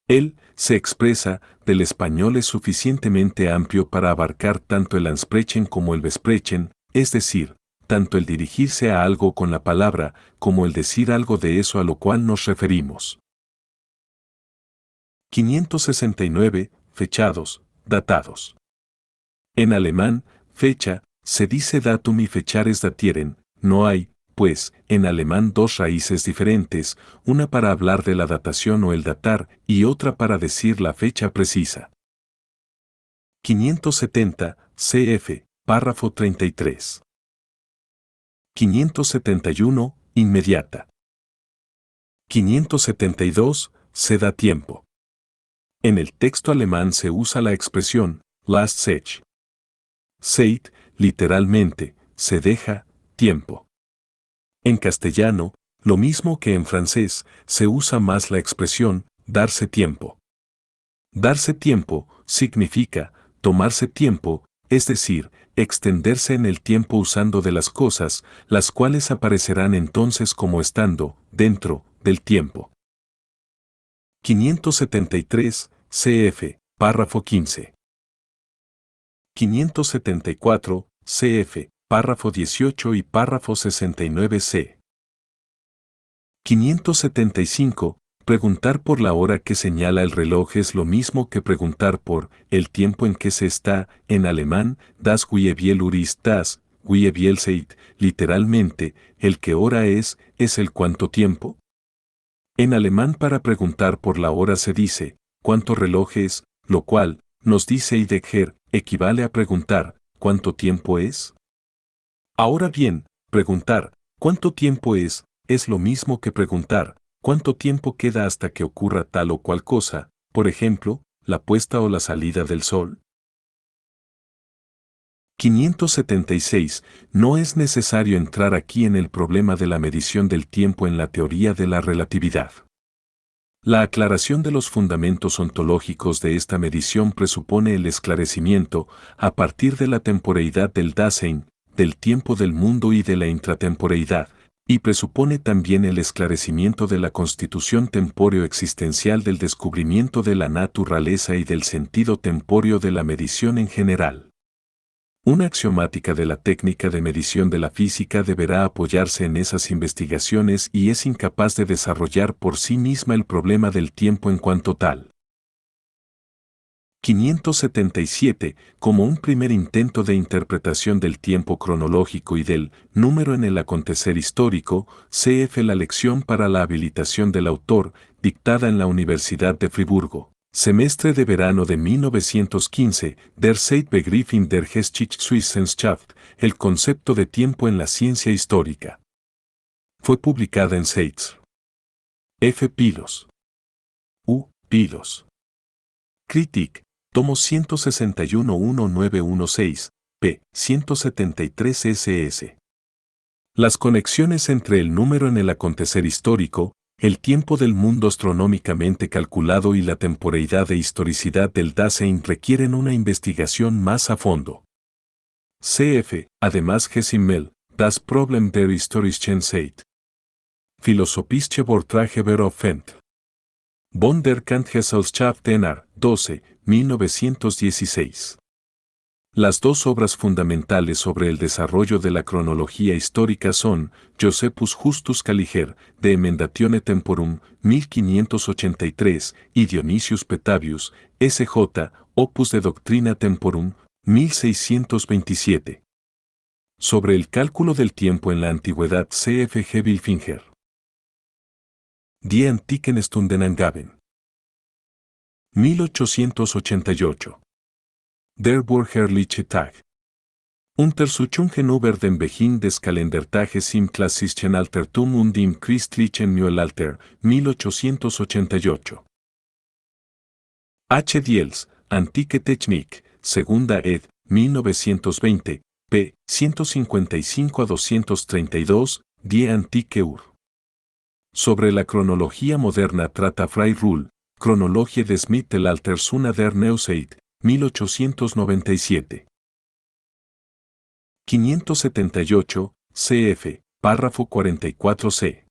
S1: Él se expresa, del español es suficientemente amplio para abarcar tanto el ansprechen como el besprechen, es decir, tanto el dirigirse a algo con la palabra, como el decir algo de eso a lo cual nos referimos. 569. Fechados, datados. En alemán, fecha, se dice datum y fechar es datieren, no hay, pues, en alemán dos raíces diferentes, una para hablar de la datación o el datar, y otra para decir la fecha precisa. 570. Cf. Párrafo 33. 571. Inmediata. 572. Se da tiempo. En el texto alemán se usa la expresión lasst sich. Zeit, literalmente, se deja, tiempo. En castellano, lo mismo que en francés, se usa más la expresión darse tiempo. Darse tiempo significa tomarse tiempo, es decir, extenderse en el tiempo usando de las cosas, las cuales aparecerán entonces como estando dentro del tiempo. 573. Cf. Párrafo 15. 574. Cf. Párrafo 18 y párrafo 69c. 575. Preguntar por la hora que señala el reloj es lo mismo que preguntar por el tiempo en que se está, en alemán, das wie viel Uhr ist das, wie viel Zeit, literalmente, el que hora es el cuánto tiempo. En alemán para preguntar por la hora se dice, cuánto reloj es, lo cual, nos dice Heidegger, equivale a preguntar, ¿cuánto tiempo es? Ahora bien, preguntar, ¿cuánto tiempo es lo mismo que preguntar, ¿cuánto tiempo queda hasta que ocurra tal o cual cosa, por ejemplo, la puesta o la salida del sol? 576. No es necesario entrar aquí en el problema de la medición del tiempo en la teoría de la relatividad. La aclaración de los fundamentos ontológicos de esta medición presupone el esclarecimiento, a partir de la temporeidad del Dasein, del tiempo del mundo y de la intratemporeidad, y presupone también el esclarecimiento de la constitución tempóreo existencial del descubrimiento de la naturaleza y del sentido tempóreo de la medición en general. Una axiomática de la técnica de medición de la física deberá apoyarse en esas investigaciones y es incapaz de desarrollar por sí misma el problema del tiempo en cuanto tal. 577. Como un primer intento de interpretación del tiempo cronológico y del número en el acontecer histórico, cf. La lección para la habilitación del autor, dictada en la Universidad de Friburgo. Semestre de verano de 1915, Der Zeitbegriff in der Geschichtswissenschaft, el concepto de tiempo en la ciencia histórica. Fue publicada en Seitz. F. Pilos. U. Pilos. Critic, tomo 161-1916, p. 173 ss. Las conexiones entre el número en el acontecer histórico, el tiempo del mundo astronómicamente calculado y la temporeidad e historicidad del Dasein requieren una investigación más a fondo. Cf. Además Gesimmel, Das Problem der historischen Zeit. Philosophische Vorträge beroffent. Von der Kantgesellschaft Enar, 12, 1916. Las dos obras fundamentales sobre el desarrollo de la cronología histórica son Josephus Justus Scaliger, de Emendatione Temporum, 1583, y Dionysius Petavius, S.J., Opus de Doctrina Temporum, 1627. Sobre el cálculo del tiempo en la antigüedad C.F. G. Bilfinger. Die Antiken Stundenangaben. 1888. Der Burgerliche Tag. Untersuchungen über den Beginn des Kalendertages im klassischen Altertum und im christlichen Mittelalter, 1888. H. Diels, Antike Technik, Segunda ed., 1920, p. 155-232, Die Antike Ur. Sobre la cronología moderna trata Fray Ruhl, Chronologie des Mittelalters una der Neuzeit, 1897. 578, cf., párrafo 44c.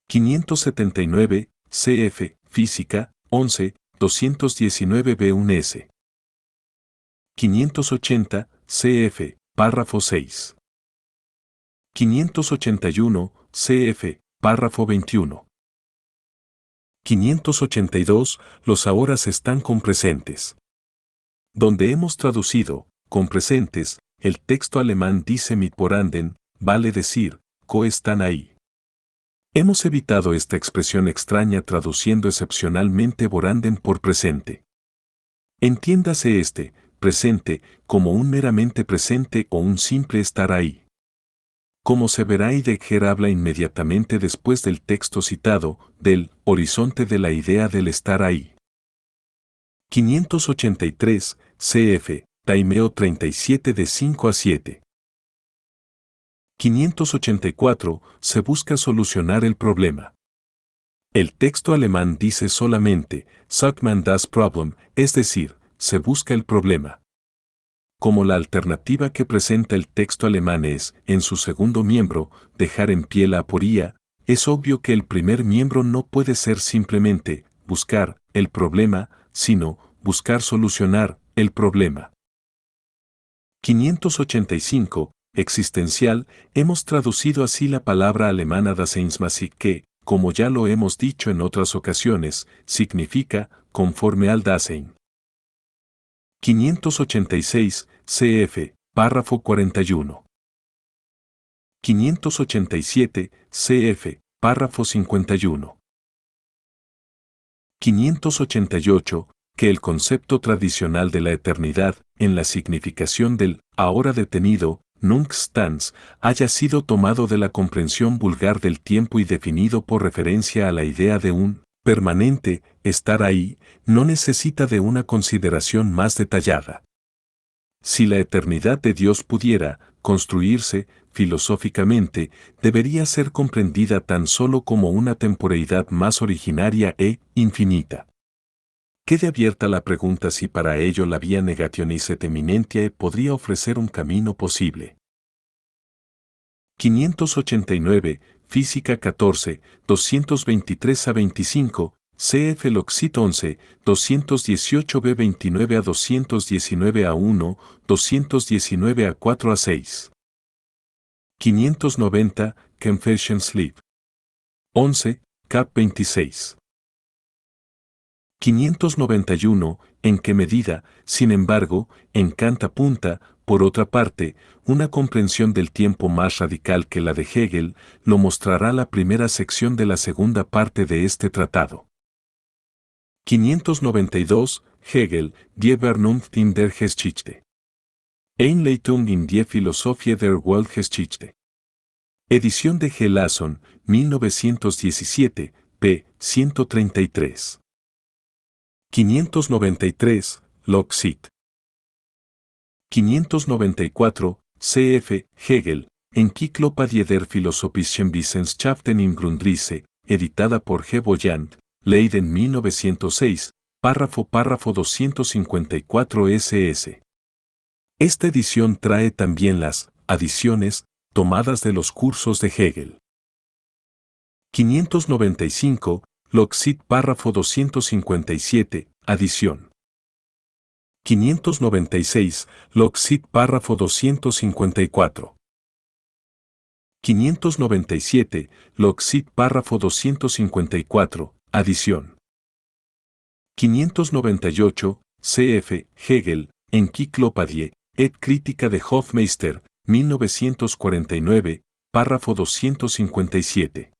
S1: 579, cf., Física, 11, 219 B1S. 580, cf., párrafo 6. 581, cf., párrafo 21. 582, los ahora están con presentes. Donde hemos traducido, con presentes, el texto alemán dice mit vorhanden, vale decir, están ahí. Hemos evitado esta expresión extraña traduciendo excepcionalmente vorhanden por presente. Entiéndase presente, como un meramente presente o un simple estar ahí. Como se verá, Heidegger habla inmediatamente después del texto citado, del horizonte de la idea del estar ahí. 583, cf. Taimeo 37 de 5 a 7. 584, se busca solucionar el problema. El texto alemán dice solamente, sucht man das Problem, es decir, se busca el problema. Como la alternativa que presenta el texto alemán es, en su segundo miembro, dejar en pie la aporía, es obvio que el primer miembro no puede ser simplemente, buscar, el problema, sino, buscar solucionar, el problema. 585, existencial, hemos traducido así la palabra alemana Daseinsmäßig que, como ya lo hemos dicho en otras ocasiones, significa, conforme al Dasein. 586, cf., párrafo 41. 587, cf., párrafo 51. 588, que el concepto tradicional de la eternidad, en la significación del ahora detenido, nunc stans, haya sido tomado de la comprensión vulgar del tiempo y definido por referencia a la idea de un permanente, estar ahí, no necesita de una consideración más detallada. Si la eternidad de Dios pudiera construirse filosóficamente, debería ser comprendida tan solo como una temporeidad más originaria e infinita. Quede abierta la pregunta si para ello la vía negationis et eminentiae podría ofrecer un camino posible. 589, Física 14, 223 a 25, CF Loxit 11, 218b 29 a 219 a 1, 219 a 4 a 6. 590, Confession Sleep. 11, Cap 26. 591, ¿en qué medida, sin embargo, encanta punta, por otra parte, una comprensión del tiempo más radical que la de Hegel, lo mostrará la primera sección de la segunda parte de este tratado. 592, Hegel, Die Vernunft in der Geschichte. Einleitung in die Philosophie der Weltgeschichte. Edición de G. Lasson, 1917, p. 133. 593, Loxit. 594, CF, Hegel, Encyclopädie der Philosophischen Wissenschaften im Grundrisse, editada por G. Boyant, Leiden 1906, párrafo 254 ss. Esta edición trae también las adiciones tomadas de los cursos de Hegel. 595, Loxit párrafo 257, adición. 596, Loxit párrafo 254. 597, Loxit párrafo 254, adición. 598, CF, Hegel, Encyclopädie et Crítica de Hofmeister, 1949, párrafo 257.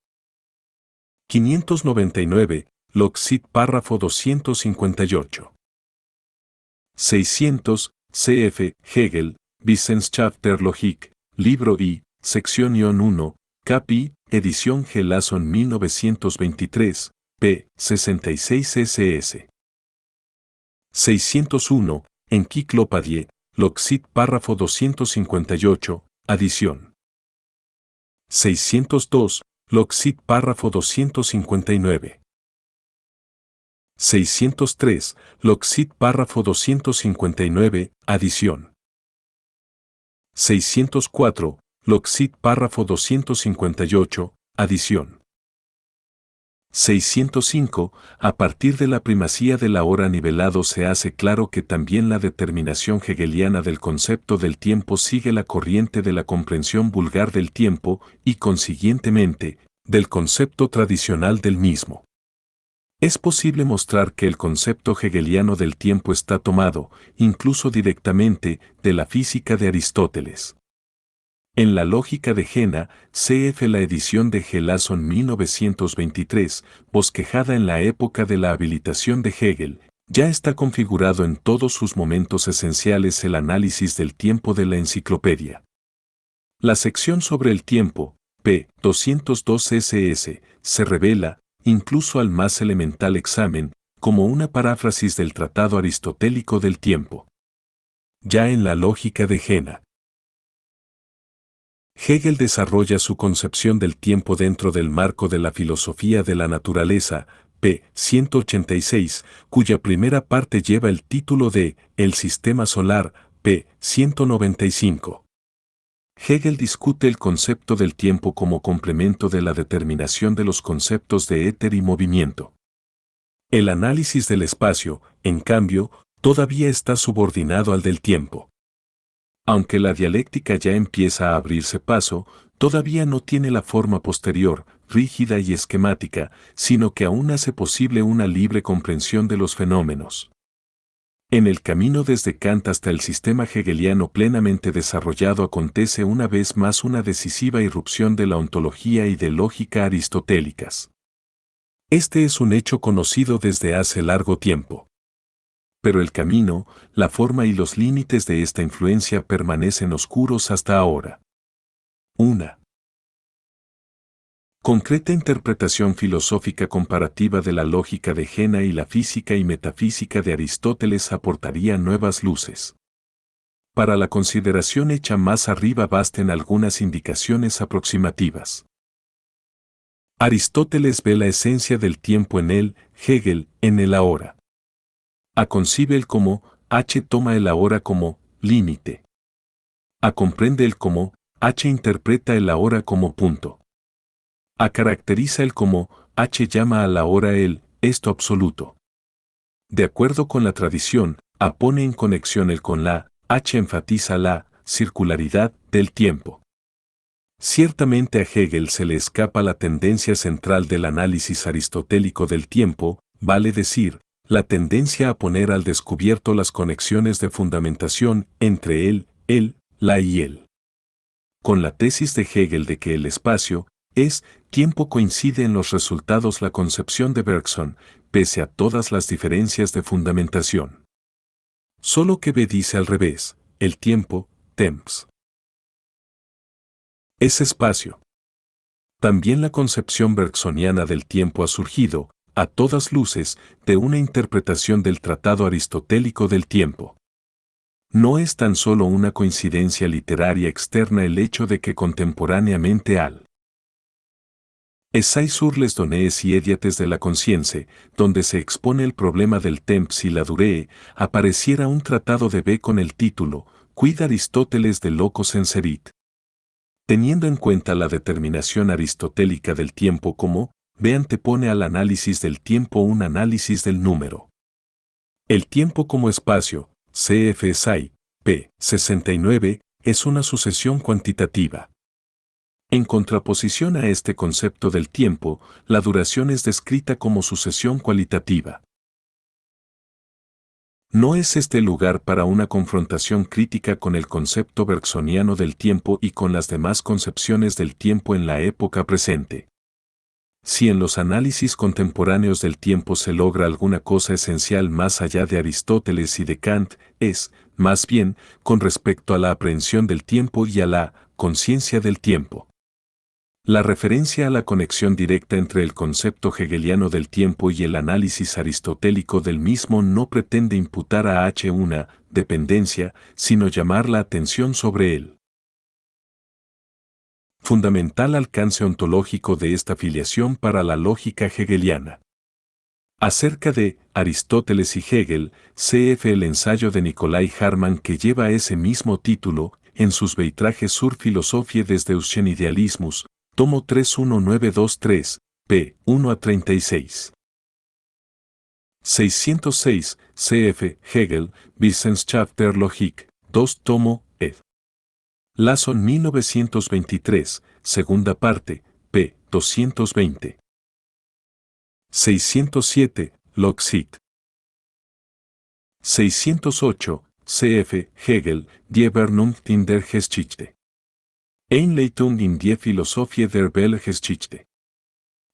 S1: 599, Loxit párrafo 258. 600, CF, Hegel, Wissenschaft der Logik, libro I, sección -1, cap I, edición G. Lasson 1923, p. 66 ss. 601, Encyclopädie, Loxit párrafo 258, adición. 602, Loxit párrafo 259. 603, Loxit párrafo 259, adición. 604, Loxit párrafo 258, adición. 605, a partir de la primacía de la hora nivelado se hace claro que también la determinación hegeliana del concepto del tiempo sigue la corriente de la comprensión vulgar del tiempo y consiguientemente, del concepto tradicional del mismo. Es posible mostrar que el concepto hegeliano del tiempo está tomado, incluso directamente, de la física de Aristóteles. En la lógica de Jena, cf. La edición de G. Lasson 1923, bosquejada en la época de la habilitación de Hegel, ya está configurado en todos sus momentos esenciales el análisis del tiempo de la enciclopedia. La sección sobre el tiempo, p. 202 ss, se revela, incluso al más elemental examen, como una paráfrasis del tratado aristotélico del tiempo. Ya en la lógica de Jena, Hegel desarrolla su concepción del tiempo dentro del marco de la filosofía de la naturaleza, p. 186, cuya primera parte lleva el título de El sistema solar, p. 195. Hegel discute el concepto del tiempo como complemento de la determinación de los conceptos de éter y movimiento. El análisis del espacio, en cambio, todavía está subordinado al del tiempo. Aunque la dialéctica ya empieza a abrirse paso, todavía no tiene la forma posterior, rígida y esquemática, sino que aún hace posible una libre comprensión de los fenómenos. En el camino desde Kant hasta el sistema hegeliano plenamente desarrollado acontece una vez más una decisiva irrupción de la ontología y de lógica aristotélicas. Este es un hecho conocido desde hace largo tiempo. Pero el camino, la forma y los límites de esta influencia permanecen oscuros hasta ahora. 1. Concreta interpretación filosófica comparativa de la lógica de Jena y la física y metafísica de Aristóteles aportaría nuevas luces. Para la consideración hecha más arriba basten algunas indicaciones aproximativas. Aristóteles ve la esencia del tiempo en él, Hegel, en el ahora. A concibe el como, H toma el ahora como límite. A comprende el como, H interpreta el ahora como punto. A caracteriza el como, H llama a la hora el, esto absoluto. De acuerdo con la tradición, A pone en conexión el con la, H enfatiza la circularidad del tiempo. Ciertamente a Hegel se le escapa la tendencia central del análisis aristotélico del tiempo, vale decir, la tendencia a poner al descubierto las conexiones de fundamentación entre él, la y él. Con la tesis de Hegel de que el espacio, tiempo coincide en los resultados la concepción de Bergson, pese a todas las diferencias de fundamentación. Solo que B dice al revés, el tiempo, temps. Es espacio. También la concepción bergsoniana del tiempo ha surgido, a todas luces, de una interpretación del tratado aristotélico del tiempo. No es tan solo una coincidencia literaria externa el hecho de que contemporáneamente al Essai sur les données y édiates de la conscience, donde se expone el problema del temps y la durée, apareciera un tratado de B con el título, Quid Aristóteles de loco senserit. Teniendo en cuenta la determinación aristotélica del tiempo como, B antepone al análisis del tiempo un análisis del número. El tiempo como espacio, cf. Essai, p. 69, es una sucesión cuantitativa. En contraposición a este concepto del tiempo, la duración es descrita como sucesión cualitativa. No es este el lugar para una confrontación crítica con el concepto bergsoniano del tiempo y con las demás concepciones del tiempo en la época presente. Si en los análisis contemporáneos del tiempo se logra alguna cosa esencial más allá de Aristóteles y de Kant, es, más bien, con respecto a la aprehensión del tiempo y a la conciencia del tiempo. La referencia a la conexión directa entre el concepto hegeliano del tiempo y el análisis aristotélico del mismo no pretende imputar a H una dependencia, sino llamar la atención sobre él. Fundamental alcance ontológico de esta filiación para la lógica hegeliana. Acerca de Aristóteles y Hegel, cf. el ensayo de Nicolai Hartmann que lleva ese mismo título, en sus Beitrages sur Philosophie des deutschen Idealismus, tomo 31923, p. 1 a 36. 606, cf. Hegel, Wissenschaft der Logik, 2 tomo, ed. Lasson 1923, segunda parte, p. 220. 607, Logik. 608, cf. Hegel, Die Vernunft in der Geschichte. Einleitung in die Philosophie der Weltgeschichte.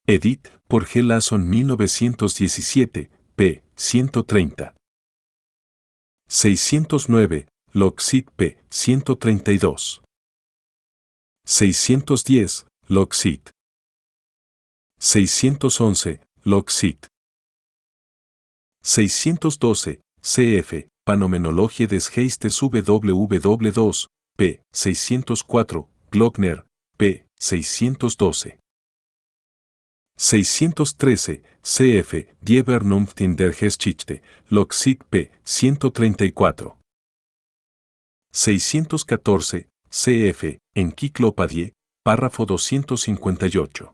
S1: Edit, por G. Lasson 1917, p. 130. 609, Logik p. 132. 610, Logik. 611, Logik. 612, cf. Phänomenologie des Geistes www2, p. 604, Glockner, p. 612. 613, cf. Die Vernunft in der Geschichte, Logik p. 134. 614, cf. Encyclopédie, párrafo 258.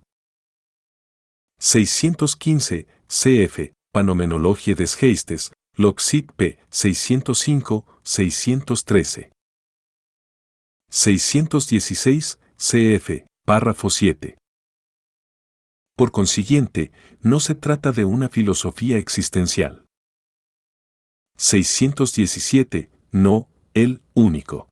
S1: 615, cf. Phänomenologie des Geistes, Logik p. 605, 613. 616, cf. Párrafo 7. Por consiguiente, no se trata de una filosofía existencial. 617, no, el único.